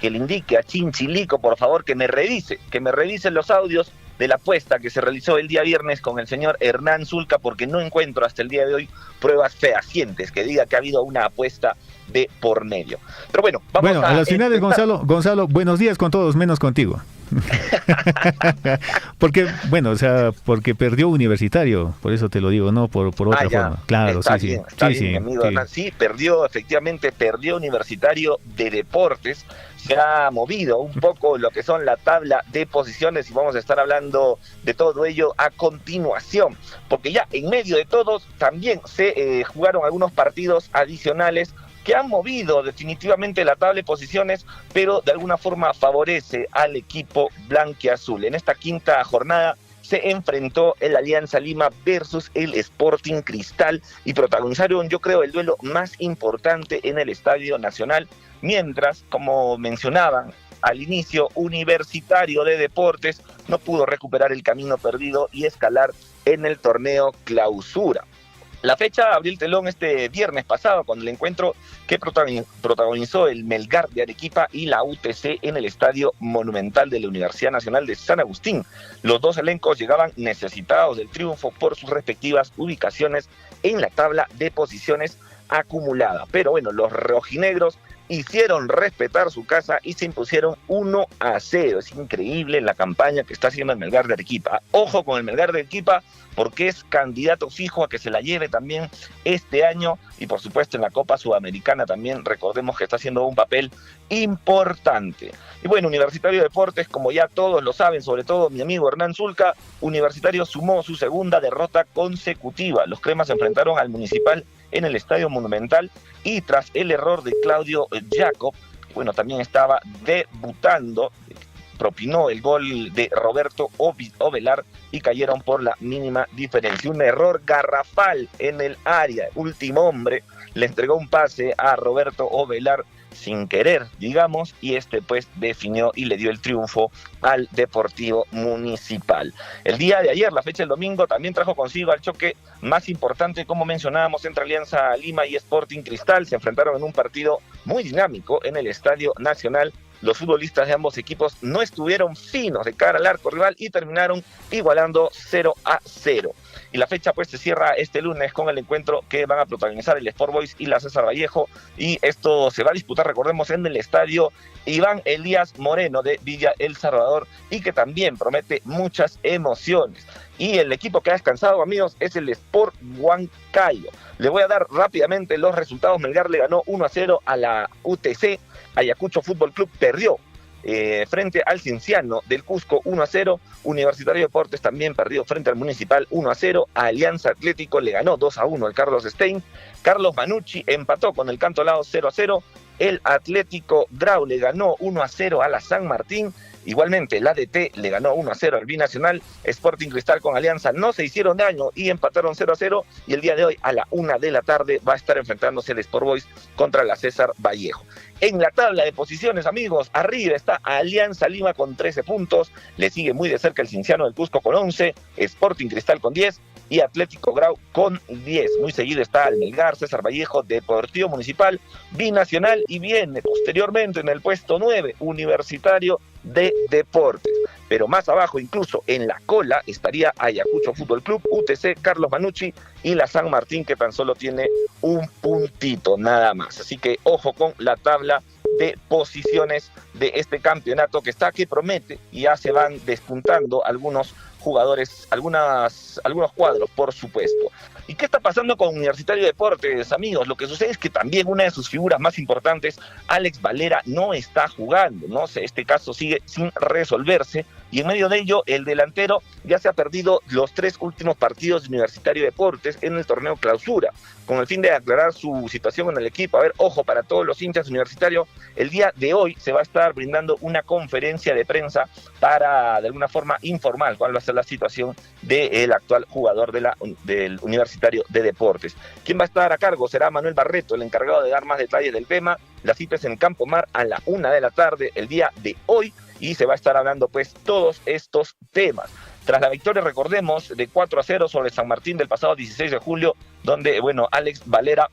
que le indique a Chinchilico, por favor, que me revise los audios de la apuesta que se realizó el día viernes con el señor Hernán Zulca, porque no encuentro hasta el día de hoy pruebas fehacientes que diga que ha habido una apuesta de por medio. Pero bueno, vamos a las finales, Gonzalo, buenos días con todos, menos contigo. Porque perdió Universitario, por eso te lo digo, no por otra forma. Claro, está bien, amigo Hernán. Sí, efectivamente perdió Universitario de Deportes. Se ha movido un poco lo que son la tabla de posiciones y vamos a estar hablando de todo ello a continuación, porque ya en medio de todos también se jugaron algunos partidos adicionales que han movido definitivamente la tabla de posiciones, pero de alguna forma favorece al equipo blanquiazul. En esta quinta jornada se enfrentó el Alianza Lima versus el Sporting Cristal y protagonizaron, yo creo, el duelo más importante en el Estadio Nacional, mientras, como mencionaban al inicio, Universitario de Deportes no pudo recuperar el camino perdido y escalar en el torneo Clausura. La fecha abrió el telón este viernes pasado con el encuentro que protagonizó el Melgar de Arequipa y la UTC en el Estadio Monumental de la Universidad Nacional de San Agustín. Los dos elencos llegaban necesitados del triunfo por sus respectivas ubicaciones en la tabla de posiciones acumulada. Pero bueno, los rojinegros hicieron respetar su casa y se impusieron 1-0. Es increíble la campaña que está haciendo el Melgar de Arequipa. Ojo con el Melgar de Arequipa, porque es candidato fijo a que se la lleve también este año, y por supuesto en la Copa Sudamericana también, recordemos que está haciendo un papel importante. Y bueno, Universitario de Deportes, como ya todos lo saben, sobre todo mi amigo Hernán Zulca, Universitario sumó su segunda derrota consecutiva. Los cremas se enfrentaron al Municipal en el Estadio Monumental y tras el error de Claudio Jacob, bueno, también estaba debutando, propinó el gol de Roberto Ovelar y cayeron por la mínima diferencia. Un error garrafal en el área. Último hombre le entregó un pase a Roberto Ovelar sin querer, digamos, y pues definió y le dio el triunfo al Deportivo Municipal. El día de ayer, la fecha del domingo, también trajo consigo al choque más importante, como mencionábamos, entre Alianza Lima y Sporting Cristal. Se enfrentaron en un partido muy dinámico en el Estadio Nacional. Los futbolistas de ambos equipos no estuvieron finos de cara al arco rival y terminaron igualando 0-0. Y la fecha pues se cierra este lunes con el encuentro que van a protagonizar el Sport Boys y la César Vallejo, y esto se va a disputar, recordemos, en el estadio Iván Elías Moreno de Villa El Salvador, y que también promete muchas emociones. Y el equipo que ha descansado, amigos, es el Sport Huancayo. Le voy a dar rápidamente los resultados. Melgar le ganó 1-0 a la UTC. Ayacucho Fútbol Club perdió frente al Cienciano del Cusco 1-0. Universitario de Deportes también perdió frente al Municipal 1-0. Alianza Atlético le ganó 2-1 al Carlos Stein. Carlos Manucci empató con el Cantolao 0-0. El Atlético Grau le ganó 1-0 a la San Martín. Igualmente, el ADT le ganó 1-0 al Binacional. Sporting Cristal con Alianza no se hicieron daño y empataron 0-0. Y el día de hoy, a la 1 de la tarde, va a estar enfrentándose el Sport Boys contra la César Vallejo. En la tabla de posiciones, amigos, arriba está Alianza Lima con 13 puntos. Le sigue muy de cerca el Cienciano del Cusco con 11. Sporting Cristal con 10. Y Atlético Grau con 10. Muy seguido está el Melgar, César Vallejo, Deportivo Municipal, Binacional, y viene posteriormente en el puesto 9, Universitario de Deportes. Pero más abajo, incluso en la cola, estaría Ayacucho Fútbol Club, UTC, Carlos Manucci y la San Martín, que tan solo tiene un puntito nada más. Así que ojo con la tabla de posiciones de este campeonato que promete, y ya se van despuntando algunos jugadores, algunos cuadros, por supuesto. ¿Y qué está pasando con Universitario de Deportes, amigos? Lo que sucede es que también una de sus figuras más importantes, Alex Valera, no está jugando, ¿no? Este caso sigue sin resolverse, y en medio de ello, el delantero ya se ha perdido los 3 últimos partidos de Universitario de Deportes en el torneo Clausura, con el fin de aclarar su situación en el equipo. A ver, ojo, para todos los hinchas universitarios, el día de hoy se va a estar brindando una conferencia de prensa para, de alguna forma, informar cuál va a ser la situación del actual jugador del Universitario de Deportes. ¿Quién va a estar a cargo? Será Manuel Barreto, el encargado de dar más detalles del tema. La cita es en Campo Mar a la 1 de la tarde el día de hoy, y se va a estar hablando pues todos estos temas. Tras la victoria, recordemos, de 4-0 sobre San Martín del pasado 16 de julio, donde, Alex Valera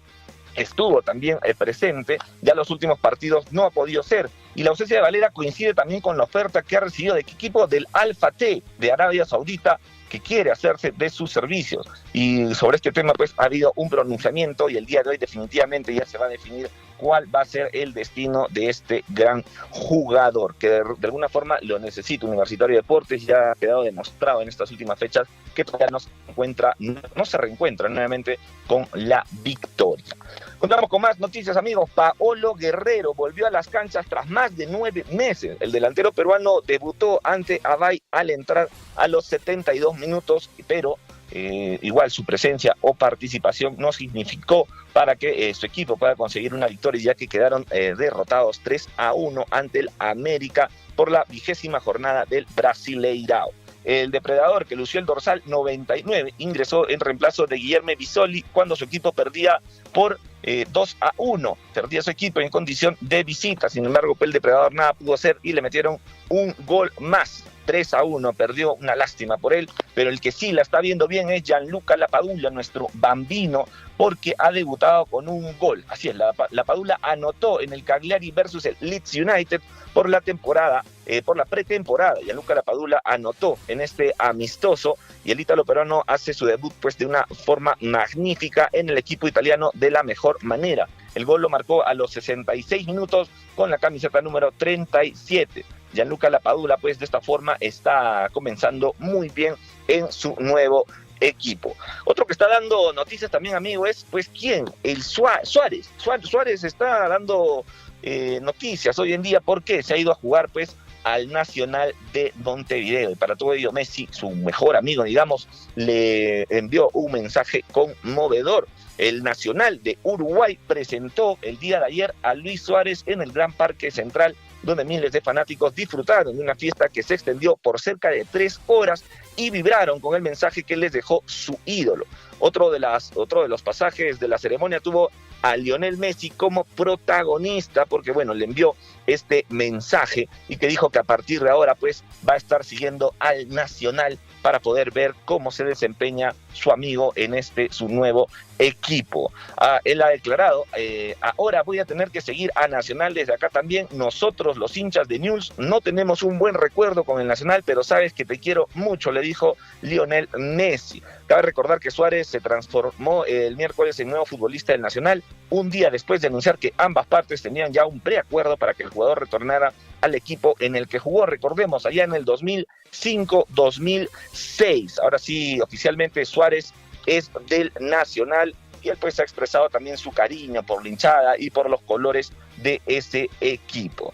estuvo también presente, ya los últimos partidos no ha podido ser, y la ausencia de Valera coincide también con la oferta que ha recibido de equipo del Al-Fateh de Arabia Saudita, que quiere hacerse de sus servicios. Y sobre este tema pues ha habido un pronunciamiento, y el día de hoy definitivamente ya se va a definir cuál va a ser el destino de este gran jugador, que de alguna forma lo necesita Universitario de Deportes. Ya ha quedado demostrado en estas últimas fechas que todavía no se reencuentra nuevamente con la victoria. Continuamos con más noticias, amigos. Paolo Guerrero volvió a las canchas tras más de 9 meses. El delantero peruano debutó ante Abay al entrar a los 72 minutos, pero igual su presencia o participación no significó para que su equipo pueda conseguir una victoria, ya que quedaron derrotados 3-1 ante el América por la 20ª jornada del Brasileirao. El depredador, que lució el dorsal 99, ingresó en reemplazo de Guillermo Bisoli cuando su equipo perdía por 2-1. Perdía su equipo en condición de visita. Sin embargo, el depredador nada pudo hacer y le metieron un gol más. 3-1, perdió, una lástima por él, pero el que sí la está viendo bien es Gianluca Lapadula, nuestro bambino, porque ha debutado con un gol. Así es, Lapadula anotó en el Cagliari versus el Leeds United por la pretemporada. Gianluca Lapadula anotó en este amistoso, y el ítalo peruano hace su debut pues de una forma magnífica en el equipo italiano de la mejor manera. El gol lo marcó a los 66 minutos con la camiseta número 37. Gianluca Lapadula pues de esta forma está comenzando muy bien en su nuevo equipo. Otro que está dando noticias también, amigo, es pues ¿quién? El Suárez. Suárez está dando noticias hoy en día porque se ha ido a jugar pues al Nacional de Montevideo, y para todo ello Messi, su mejor amigo, digamos, le envió un mensaje conmovedor. El Nacional de Uruguay presentó el día de ayer a Luis Suárez en el Gran Parque Central, donde miles de fanáticos disfrutaron de una fiesta que se extendió por cerca de 3 horas y vibraron con el mensaje que les dejó su ídolo. Otro de los pasajes de la ceremonia tuvo a Lionel Messi como protagonista, porque bueno, le envió este mensaje y que dijo que a partir de ahora pues va a estar siguiendo al Nacional para poder ver cómo se desempeña su amigo en su nuevo equipo. Él ha declarado, ahora voy a tener que seguir a Nacional desde acá también. Nosotros, los hinchas de Newell's, no tenemos un buen recuerdo con el Nacional, pero sabes que te quiero mucho, le dijo Lionel Messi. Cabe recordar que Suárez se transformó el miércoles en nuevo futbolista del Nacional, un día después de anunciar que ambas partes tenían ya un preacuerdo para que el jugador retornara al equipo en el que jugó, recordemos, allá en el 2005-2006. Ahora sí, oficialmente Suárez es del Nacional y él pues ha expresado también su cariño por la hinchada y por los colores de ese equipo.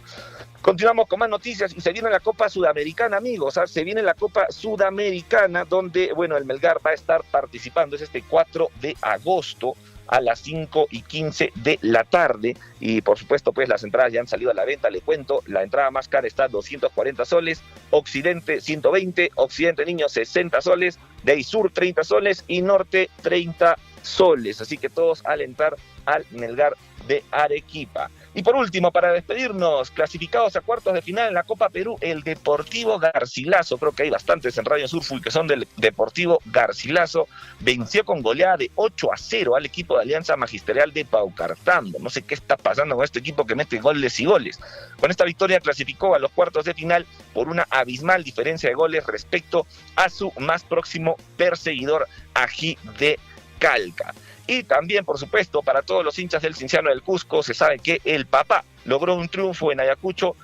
Continuamos con más noticias y se viene la Copa Sudamericana, amigos. Se viene la Copa Sudamericana donde, bueno, el Melgar va a estar participando. Es este 4 de agosto a las 5:15 de la tarde. Y por supuesto, pues las entradas ya han salido a la venta. Le cuento, la entrada más cara está 240 soles, Occidente 120, Occidente Niño 60 soles, de ahí Sur 30 soles y Norte 30 soles. Así que todos a alentar al Melgar de Arequipa. Y por último, para despedirnos, clasificados a cuartos de final en la Copa Perú, el Deportivo Garcilaso, creo que hay bastantes en Radio Surful que son del Deportivo Garcilaso, venció con goleada de 8-0 al equipo de Alianza Magisterial de Paucartambo. No sé qué está pasando con este equipo que mete goles y goles. Con esta victoria clasificó a los cuartos de final por una abismal diferencia de goles respecto a su más próximo perseguidor, Ají de Calca. Y también, por supuesto, para todos los hinchas del Cienciano del Cusco, se sabe que el Papá logró un triunfo en Ayacucho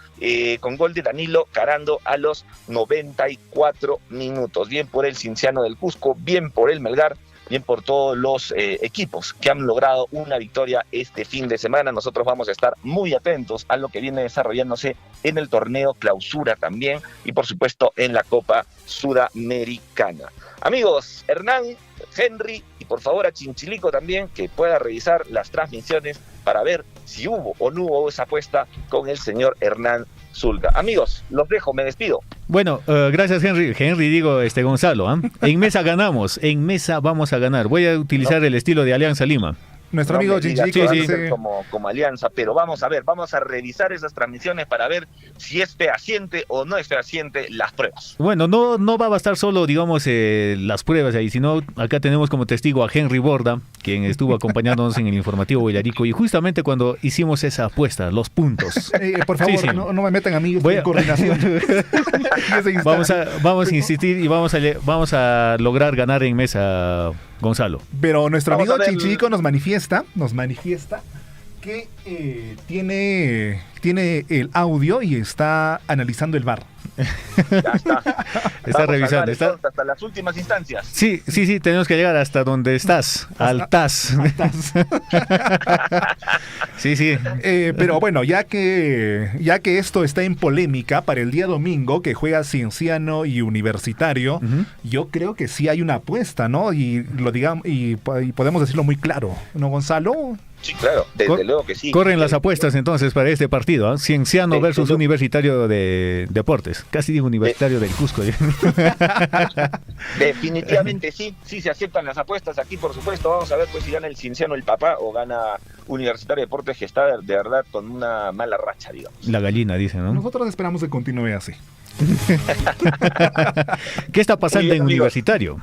con gol de Danilo Carando a los 94 minutos. Bien por el Cienciano del Cusco, bien por el Melgar, bien por todos los equipos que han logrado una victoria este fin de semana. Nosotros vamos a estar muy atentos a lo que viene desarrollándose en el torneo Clausura también y, por supuesto, en la Copa Sudamericana. Amigos, Hernán, Henry y por favor a Chinchilico también, que pueda revisar las transmisiones para ver si hubo o no hubo esa apuesta con el señor Hernán Zulga. Amigos, los dejo, me despido. Bueno, gracias Henry, digo Gonzalo. En mesa ganamos, en mesa vamos a ganar. Voy a utilizar el estilo de Alianza Lima. Nuestro amigo Chinchilico como Alianza, pero vamos a revisar esas transmisiones para ver si es fehaciente o no es fehaciente las pruebas. Bueno, no va a bastar solo, digamos, las pruebas ahí, sino acá tenemos como testigo a Henry Borda, quien estuvo acompañándonos en el informativo Villarico, y justamente cuando hicimos esa apuesta, los puntos. Por favor, sí. No me metan a mí en coordinación. vamos a insistir y vamos a lograr ganar en mesa, Gonzalo. Pero nuestro amigo Chinchilico nos manifiesta que tiene el audio y está analizando el VAR. Ya está. Está revisando. Hasta las últimas instancias. Sí, tenemos que llegar hasta donde estás, al TAS. Sí. Pero bueno, ya que esto está en polémica para el día domingo, que juega Cienciano y Universitario, yo creo que sí hay una apuesta, ¿no? Y podemos decirlo muy claro, ¿no, Gonzalo? Sí, claro, desde luego que sí. Corren las apuestas entonces para este partido, ¿eh? Cienciano versus Universitario de Deportes. Casi digo Universitario del Cusco. Definitivamente sí se aceptan las apuestas aquí, por supuesto. Vamos a ver pues si gana el Cienciano el Papá o gana Universitario de Deportes, que está de verdad con una mala racha, digamos. La gallina, dice, ¿no? Nosotros esperamos que continúe así. ¿Qué está pasando en Universitario?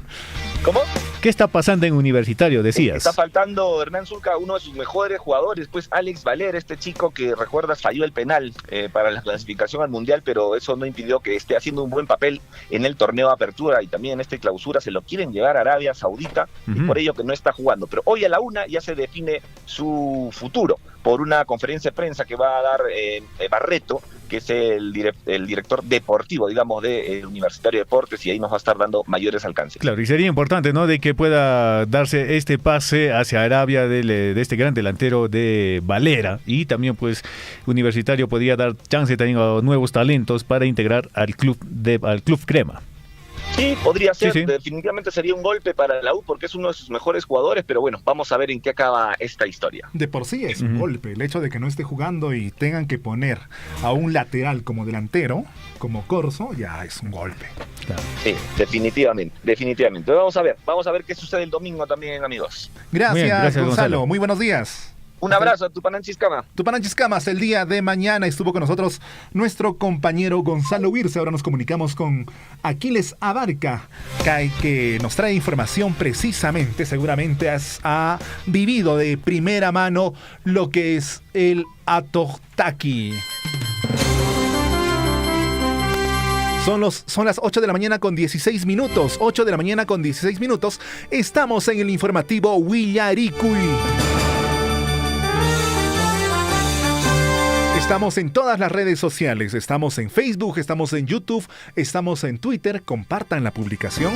¿Cómo? ¿Qué está pasando en Universitario, decías? Está faltando Hernán Zulca, uno de sus mejores jugadores, pues Alex Valer, este chico que, recuerdas, falló el penal para la clasificación al Mundial, pero eso no impidió que esté haciendo un buen papel en el torneo de apertura y también en este clausura. Se lo quieren llevar a Arabia Saudita y por ello que no está jugando. Pero hoy a la 1 ya se define su futuro por una conferencia de prensa que va a dar Barreto, que es el director deportivo, digamos, de Universitario de Deportes, y ahí nos va a estar dando mayores alcances. Claro, y sería importante, ¿no?, de que pueda darse este pase hacia Arabia de este gran delantero de Valera, y también pues Universitario podría dar chance también a nuevos talentos para integrar al club Crema. Sí, podría ser, sí. Definitivamente sería un golpe para la U porque es uno de sus mejores jugadores, pero bueno, vamos a ver en qué acaba esta historia. De por sí es un golpe, el hecho de que no esté jugando y tengan que poner a un lateral como delantero, como Corso, ya es un golpe. Claro. Sí, definitivamente. Vamos a ver qué sucede el domingo también, amigos. Gracias Gonzalo, muy buenos días. Un abrazo a Tupananchiscama. Tupananchiscamas, el día de mañana estuvo con nosotros nuestro compañero Gonzalo Wirce. Ahora nos comunicamos con Aquiles Abarca, que nos trae información precisamente. Seguramente ha vivido de primera mano lo que es el Atohtaki. Son las 8 de la mañana con 16 minutos. 8 de la mañana con 16 minutos. Estamos en el informativo Willaricui. Estamos en todas las redes sociales. Estamos en Facebook, estamos en YouTube, estamos en Twitter. Compartan la publicación.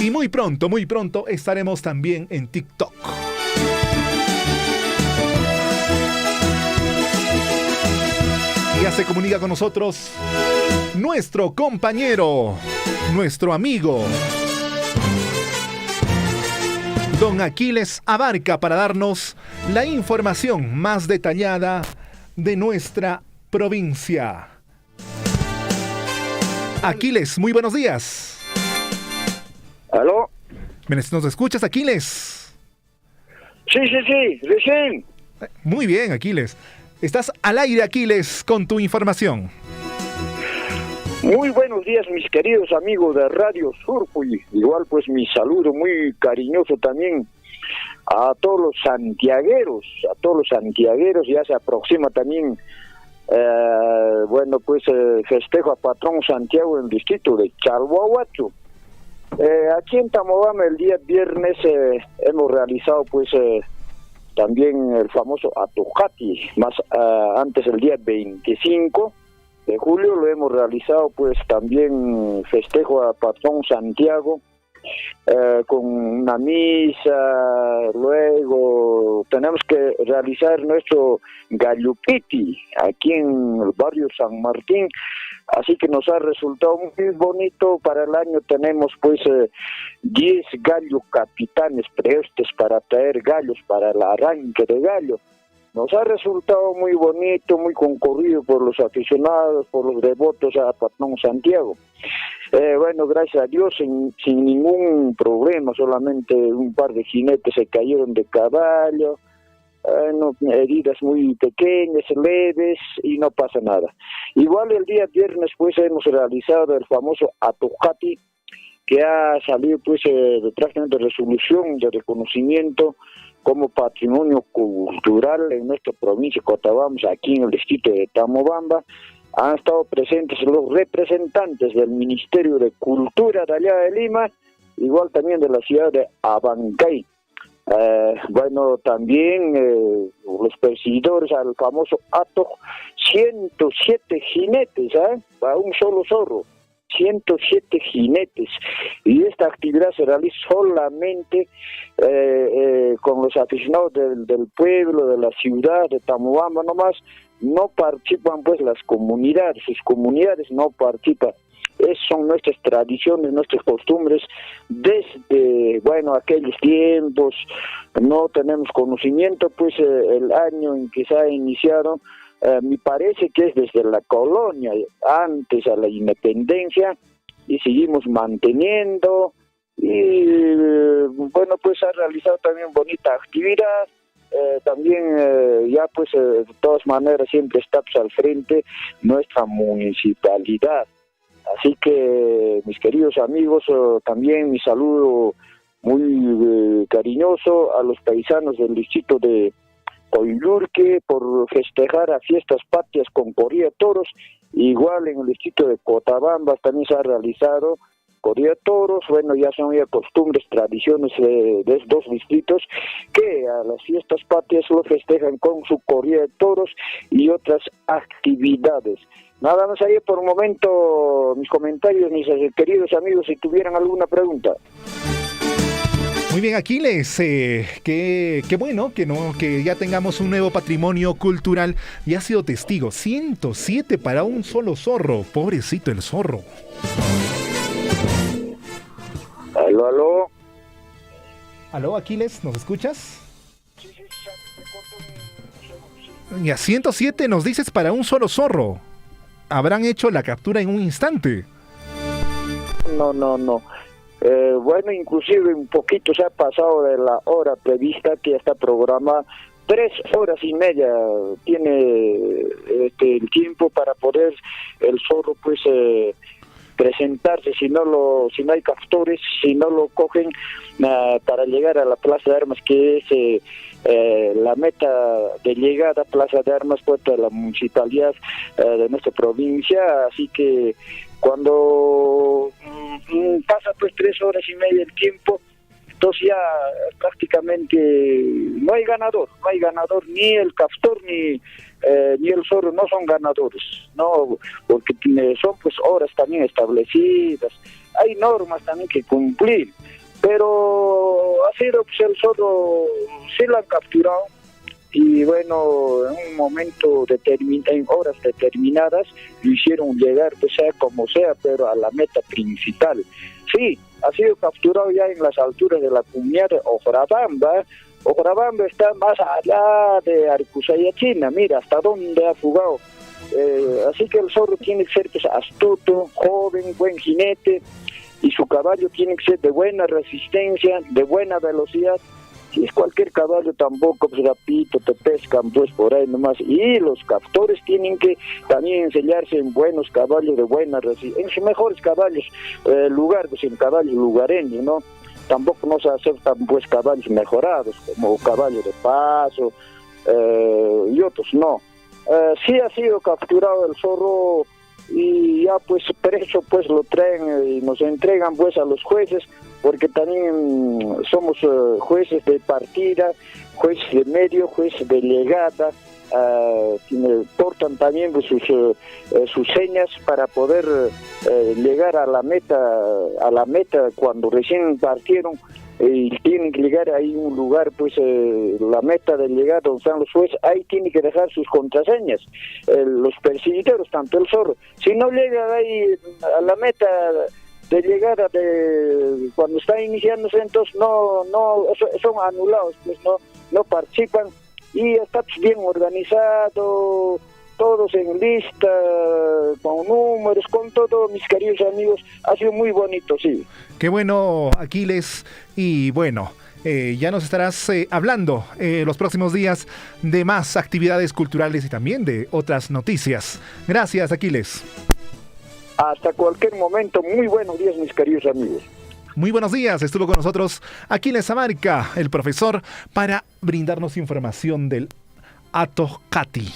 Y muy pronto estaremos también en TikTok. Ya se comunica con nosotros nuestro compañero, nuestro amigo, don Aquiles Abarca, para darnos la información más detallada de nuestra provincia. Aquiles, muy buenos días. ¿Aló? ¿Nos escuchas, Aquiles? Sí, recién. Muy bien, Aquiles. Estás al aire, Aquiles, con tu información. Muy buenos días, mis queridos amigos de Radio Surpuy. Igual pues mi saludo muy cariñoso también a todos los santiagueros. Ya se aproxima también, festejo a Patrón Santiago en el distrito de Chalhuahuacho. Aquí en Tamobamba el día viernes hemos realizado pues también el famoso Atohtaki, más antes el día 25 de julio lo hemos realizado pues también festejo a Patrón Santiago con una misa. Luego tenemos que realizar nuestro Gallupiti aquí en el barrio San Martín, así que nos ha resultado muy bonito. Para el año tenemos pues 10 gallos capitanes prestes para traer gallos para el arranque de gallo. Nos ha resultado muy bonito, muy concurrido por los aficionados, por los devotos a Patrón Santiago. Gracias a Dios, sin ningún problema, solamente un par de jinetes se cayeron de caballo, heridas muy pequeñas, leves, y no pasa nada. Igual el día viernes pues hemos realizado el famoso Atohtaki, que ha salido pues prácticamente resolución de reconocimiento como patrimonio cultural en nuestra provincia de Cotabamba, aquí en el distrito de Tamobamba. Han estado presentes los representantes del Ministerio de Cultura de allá de Lima, igual también de la ciudad de Abancay. También los perseguidores al famoso Ato, 107 jinetes, para un solo zorro. 107 jinetes, y esta actividad se realiza solamente con los aficionados del pueblo, de la ciudad de Tamobamba nomás. No participan pues las comunidades, sus comunidades no participan. Esas son nuestras tradiciones, nuestras costumbres desde aquellos tiempos. No tenemos conocimiento pues el año en que se ha iniciado. Me parece que es desde la colonia, antes a la independencia, y seguimos manteniendo. Y pues ha realizado también bonita actividad. También de todas maneras siempre está pues, al frente nuestra municipalidad. Así que mis queridos amigos, también mi saludo muy cariñoso a los paisanos del distrito de Coyulurque por festejar a fiestas patrias con corrida de toros. Igual en el distrito de Cotabamba también se ha realizado corrida de toros. Ya son costumbres, tradiciones de estos dos distritos que a las fiestas patrias lo festejan con su corrida de toros y otras actividades. Nada más ahí por un momento mis comentarios, mis queridos amigos, si tuvieran alguna pregunta. Muy bien, Aquiles, qué bueno que ya tengamos un nuevo patrimonio cultural. Y ha sido testigo, 107 para un solo zorro, pobrecito el zorro. Aló, Aquiles, ¿nos escuchas? Sí, Y a 107 nos dices para un solo zorro. Habrán hecho la captura en un instante. No. Bueno, inclusive un poquito se ha pasado de la hora prevista que está programada. 3 horas y media tiene el tiempo para poder el zorro pues presentarse, si no hay captores, si no lo cogen para llegar a la Plaza de Armas, que es la meta de llegada, Plaza de Armas, puerta de la municipalidad de nuestra provincia. Así que cuando pasa pues 3 horas y media el tiempo, entonces ya prácticamente no hay ganador, ni el castor ni el zorro no son ganadores, no, porque son pues horas también establecidas, hay normas también que cumplir, pero ha sido pues el zorro, sí lo han capturado, y bueno, en un momento en horas determinadas lo hicieron llegar, pues sea como sea, pero a la meta principal. Sí, ha sido capturado ya en las alturas de la comunidad de Ojorabamba. Ojorabamba está más allá de Arcusayachina, mira hasta dónde ha fugado. Así que el zorro tiene que ser pues, astuto, joven, buen jinete, y su caballo tiene que ser de buena resistencia, de buena velocidad. Si es cualquier caballo tampoco, pues rapidito te pescan pues por ahí nomás. Y los captores tienen que también enseñarse en buenos caballos de buena resistencia, en sus mejores caballos, pues en caballo lugareño, ¿no? Tampoco no se aceptan pues caballos mejorados, como caballo de paso, y otros no. Sí ha sido capturado el zorro y ya pues preso pues lo traen y nos entregan pues a los jueces, porque también somos jueces de partida, jueces de medio, jueces de llegada, portan también pues, sus señas para poder llegar a la meta cuando recién partieron, y tienen que llegar ahí a un lugar, pues la meta de llegar donde están los jueces, ahí tienen que dejar sus contraseñas, los perseguidores, tanto el zorro. Si no llegan ahí a la meta de llegada de cuando está iniciándose, entonces no son anulados, pues no participan, y está bien organizado, todos en lista, con números, con todo, mis queridos amigos. Ha sido muy bonito, sí. Qué bueno, Aquiles, y bueno, ya nos estarás hablando los próximos días de más actividades culturales y también de otras noticias. Gracias, Aquiles. Hasta cualquier momento. Muy buenos días, mis queridos amigos. Muy buenos días. Estuvo con nosotros Aquiles Abarca, el profesor, para brindarnos información del Atohkati.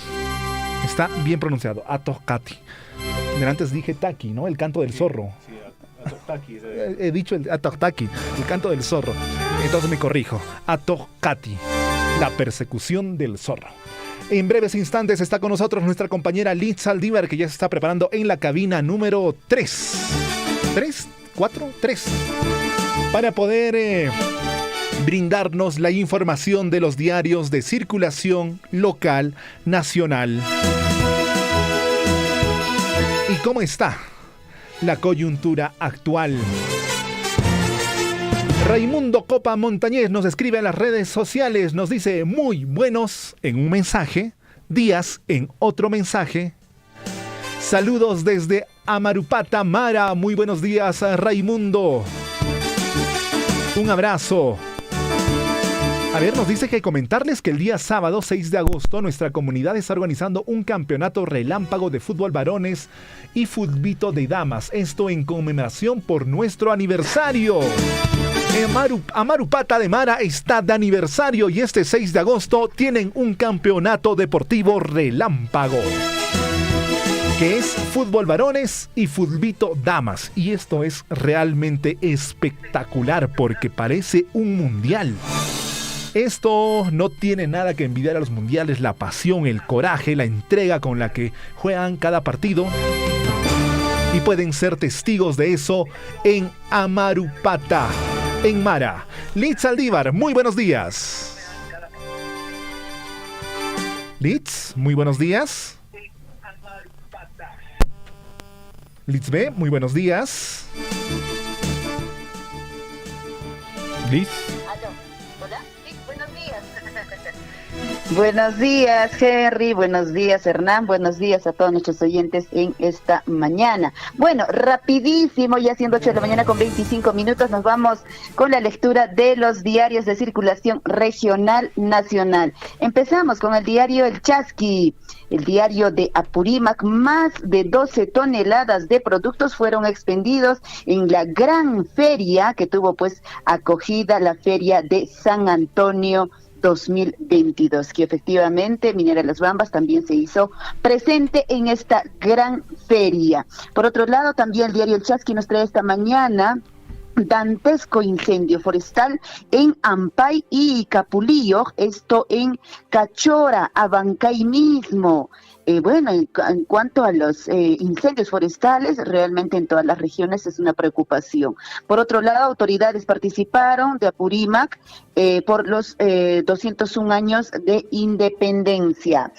Está bien pronunciado, Atohkati. Antes dije Taki, ¿no? El canto del zorro. Sí, Atohkati. He dicho el Atohkati, el canto del zorro. Entonces me corrijo. Atohkati, la persecución del zorro. En breves instantes está con nosotros nuestra compañera Liz Saldívar, que ya se está preparando en la cabina número 3. ¿3? ¿4? 3. Para poder brindarnos la información de los diarios de circulación local, nacional. ¿Y cómo está la coyuntura actual? Raimundo Copa Montañez nos escribe en las redes sociales, nos dice muy buenos en un mensaje, días en otro mensaje. Saludos desde Amarupata, Mara. Muy buenos días, Raimundo. Un abrazo. A ver, nos dice que comentarles que el día sábado 6 de agosto nuestra comunidad está organizando un campeonato relámpago de fútbol varones y futbito de damas. Esto en conmemoración por nuestro aniversario. Amarupata de Mara está de aniversario y este 6 de agosto tienen un campeonato deportivo relámpago, que es fútbol varones y futbito damas. Y esto es realmente espectacular porque parece un mundial. Esto no tiene nada que envidiar a los mundiales, la pasión, el coraje, la entrega con la que juegan cada partido. Y pueden ser testigos de eso en Amarupata, en Mara. Liz Saldívar, muy buenos días. Liz, muy buenos días. Liz B, muy buenos días. Liz. Buenos días, Henry. Buenos días, Hernán. Buenos días a todos nuestros oyentes en esta mañana. Bueno, rapidísimo, ya siendo 8 de la mañana con 25 minutos, nos vamos con la lectura de los diarios de circulación regional nacional. Empezamos con el diario El Chasqui. El diario de Apurímac, más de 12 toneladas de productos fueron expendidos en la gran feria que tuvo pues acogida la feria de San Antonio 2022, que efectivamente Minera Las Bambas también se hizo presente en esta gran feria. Por otro lado, también el diario El Chasqui nos trae esta mañana dantesco incendio forestal en Ampay y Capulillo, esto en Cachora, Abancay mismo. Bueno, en cuanto a los incendios forestales, realmente en todas las regiones es una preocupación. Por otro lado, autoridades participaron de Apurímac por los 201 años de independencia.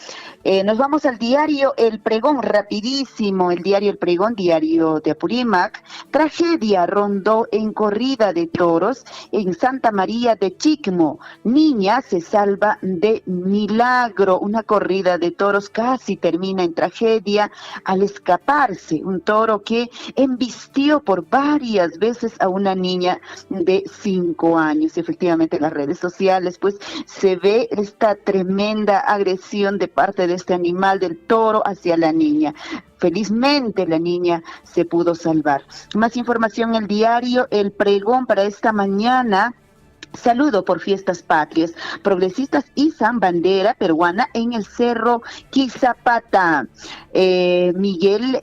Nos vamos al diario El Pregón, rapidísimo, el diario El Pregón, diario de Apurímac. Tragedia rondó en corrida de toros en Santa María de Chicmo. Niña se salva de milagro. Una corrida de toros casi termina en tragedia al escaparse un toro que embistió por varias veces a una niña de 5 años. Efectivamente, en las redes sociales pues se ve esta tremenda agresión de parte de este animal del toro hacia la niña. Felizmente la niña se pudo salvar. Más información en el diario El Pregón para esta mañana. Saludo por fiestas patrias. Progresistas izan bandera peruana en el Cerro Quizapata. Miguel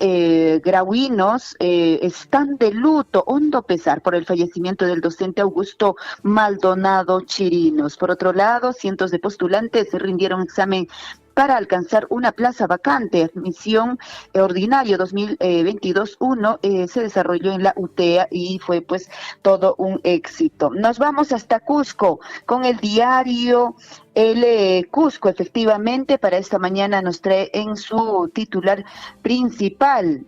Grauinos están de luto, hondo pesar por el fallecimiento del docente Augusto Maldonado Chirinos. Por otro lado, cientos de postulantes rindieron examen para alcanzar una plaza vacante. Admisión ordinario 2022-1 se desarrolló en la UTEA y fue pues todo un éxito. Nos vamos hasta Cusco con el diario El Cusco. Efectivamente, para esta mañana nos trae en su titular principal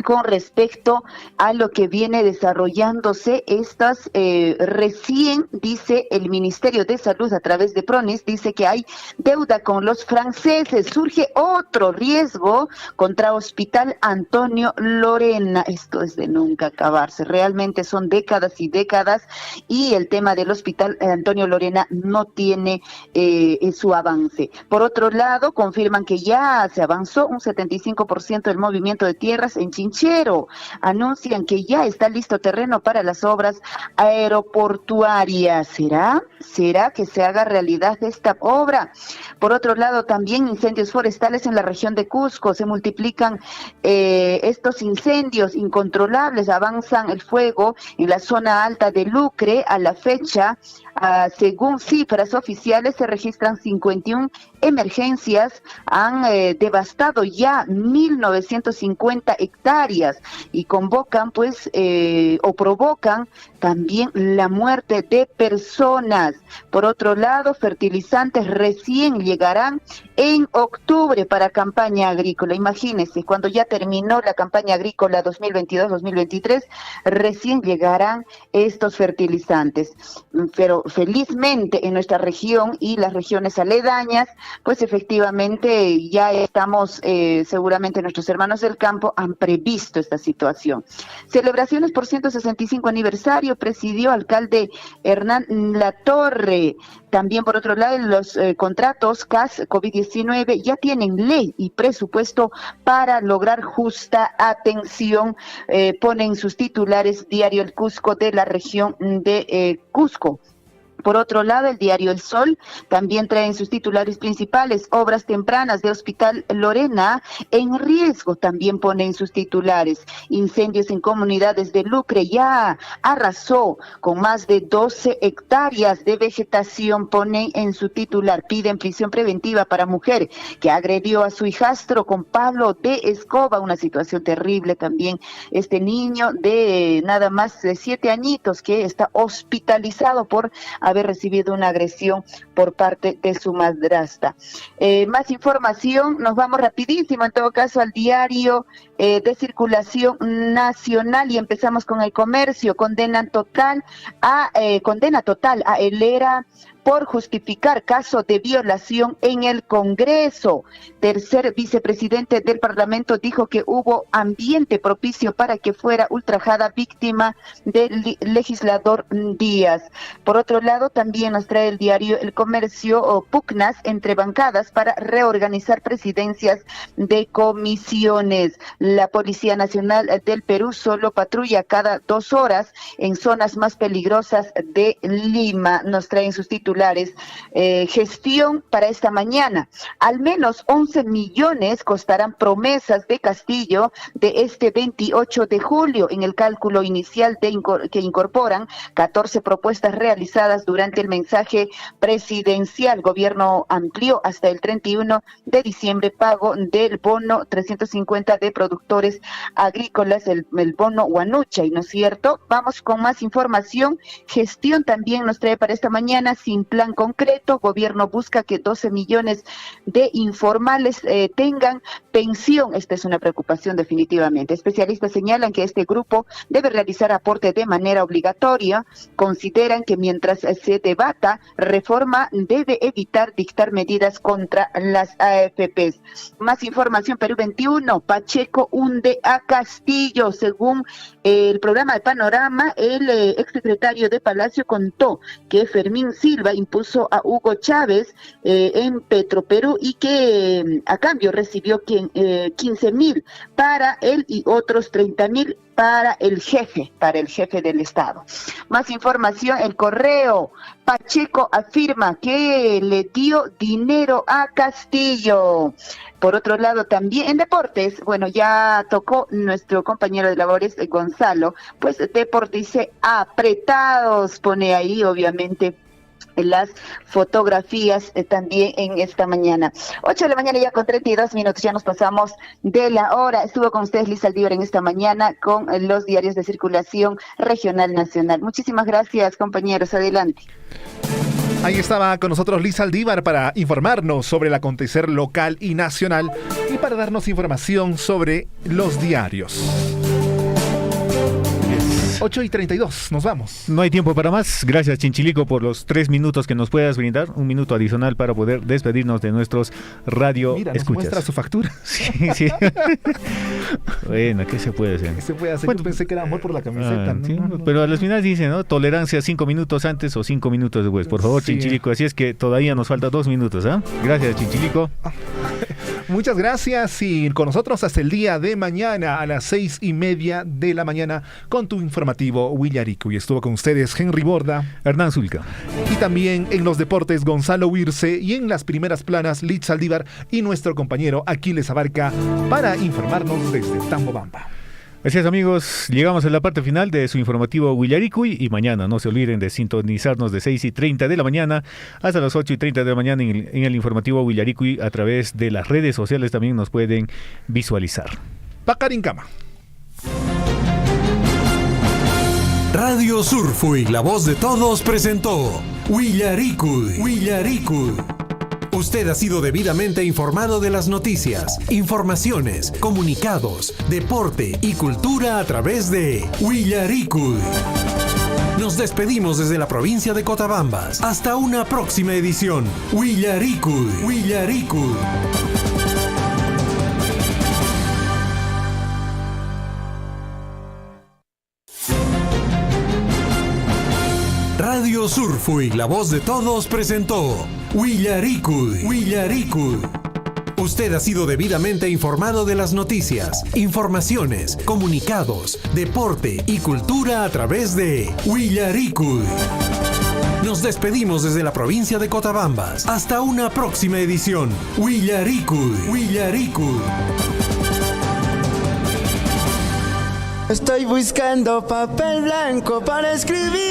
con respecto a lo que viene desarrollándose estas recién, dice el Ministerio de Salud a través de PRONIS, dice que hay deuda con los franceses, surge otro riesgo contra Hospital Antonio Lorena. Esto es de nunca acabarse, realmente son décadas y décadas y el tema del Hospital Antonio Lorena no tiene su avance. Por otro lado, confirman que ya se avanzó un 75% del movimiento de tierras en Chinchero. Anuncian que ya está listo terreno para las obras aeroportuarias. ¿Será que se haga realidad esta obra? Por otro lado, también incendios forestales en la región de Cusco. Se multiplican estos incendios incontrolables. Avanzan el fuego en la zona alta de Lucre. A la fecha, según cifras oficiales, se registran 51 emergencias. Han devastado ya 1.950 hectáreas y convocan o provocan también la muerte de personas. Por otro lado, fertilizantes recién llegarán en octubre para campaña agrícola. Imagínense, cuando ya terminó la campaña agrícola 2022-2023, recién llegarán estos fertilizantes. Pero felizmente en nuestra región y las regiones aledañas, pues efectivamente ya estamos, seguramente nuestros hermanos del campo han previsto esta situación. Celebraciones por 165 aniversario, presidió alcalde Hernán Latorre. También, por otro lado, los contratos CAS COVID-19 ya tienen ley y presupuesto para lograr justa atención, ponen sus titulares diario El Cusco de la región de Cusco. Por otro lado, el diario El Sol también trae en sus titulares principales obras tempranas de Hospital Lorena en riesgo, también pone en sus titulares. Incendios en comunidades de Lucre ya arrasó con más de 12 hectáreas de vegetación, pone en su titular. Piden prisión preventiva para mujer que agredió a su hijastro con palo de escoba, una situación terrible también. Este niño de nada más de 7 añitos que está hospitalizado por haber recibido una agresión por parte de su madrastra. Más información, nos vamos rapidísimo en todo caso al diario de circulación nacional y empezamos con el comercio. Condena total a Helera por justificar caso de violación en el Congreso. Tercer vicepresidente del Parlamento dijo que hubo ambiente propicio para que fuera ultrajada víctima del legislador Díaz. Por otro lado, también nos trae el diario El Comercio pugnas entre bancadas para reorganizar presidencias de comisiones. La Policía Nacional del Perú solo patrulla cada 2 horas en zonas más peligrosas de Lima. Nos traen sus titulares. Gestión para esta mañana. Al menos 11 millones costarán promesas de Castillo de este 28 de julio en el cálculo inicial que incorporan 14 propuestas realizadas durante el mensaje presidencial. Gobierno amplió hasta el 31 de diciembre pago del bono 350 de productores agrícolas, el bono Huanuchay, ¿no es cierto? Vamos con más información. Gestión también nos trae para esta mañana sin plan concreto. Gobierno busca que 12 millones de informales tengan pensión. Esta es una preocupación definitivamente. Especialistas señalan que este grupo debe realizar aporte de manera obligatoria. Consideran que mientras se debata reforma, debe evitar dictar medidas contra las AFPs. Más información, Perú 21, Pacheco hunde a Castillo. Según el programa de Panorama, el exsecretario de Palacio contó que Fermín Silva impuso a Hugo Chávez en Petroperú y que a cambio recibió 15,000 para él y otros 30,000 para el jefe del Estado. Más información, El Correo. Pacheco afirma que le dio dinero a Castillo. Por otro lado, también en deportes, bueno, ya tocó nuestro compañero de labores, Gonzalo, pues Deport dice apretados, pone ahí obviamente las fotografías también en esta mañana. 8 de la mañana ya con 32 minutos, ya nos pasamos de la hora. Estuvo con ustedes Liz Saldívar en esta mañana con los diarios de circulación regional nacional. Muchísimas gracias, compañeros. Adelante. Ahí estaba con nosotros Liz Saldívar para informarnos sobre el acontecer local y nacional y para darnos información sobre los diarios. 8:32, nos vamos. No hay tiempo para más. Gracias, Chinchilico, por los 3 minutos que nos puedas brindar. Un minuto adicional para poder despedirnos de nuestros radio Mira, escuchas. Nos muestra su factura. Sí. Bueno, ¿qué se puede hacer? ¿Qué se puede hacer? Bueno, yo pensé que era amor por la camiseta. Sí, pero a las finales dicen, ¿no? Tolerancia 5 minutos antes o 5 minutos después. Por favor, sí, Chinchilico. Así es que todavía nos falta 2 minutos, ¿ah? Gracias, Chinchilico. Muchas gracias y con nosotros hasta el día de mañana a las 6:30 de la mañana con tu informativo Huillarico. Y estuvo con ustedes Henry Borda, Hernán Zulca. Y también en los deportes Gonzalo Huirce y en las primeras planas Liz Saldívar y nuestro compañero Aquiles Abarca para informarnos desde Tambobamba. Gracias, amigos, llegamos a la parte final de su informativo Huillaricuy y mañana no se olviden de sintonizarnos de 6:30 de la mañana hasta las 8:30 de la mañana en el informativo Huillaricuy. A través de las redes sociales también nos pueden visualizar. Pacarincama. Radio Surfuy, la voz de todos, presentó Huillaricuy. Usted ha sido debidamente informado de las noticias, informaciones, comunicados, deporte y cultura a través de Huillaricuy. Nos despedimos desde la provincia de Cotabambas. Hasta una próxima edición. Huillaricuy. Radio Surfuy, la voz de todos, presentó Huillaricuy. Usted ha sido debidamente informado de las noticias, informaciones, comunicados, deporte y cultura a través de Huillaricuy. Nos despedimos desde la provincia de Cotabambas. Hasta una próxima edición. Huillaricuy. Estoy buscando papel blanco para escribir.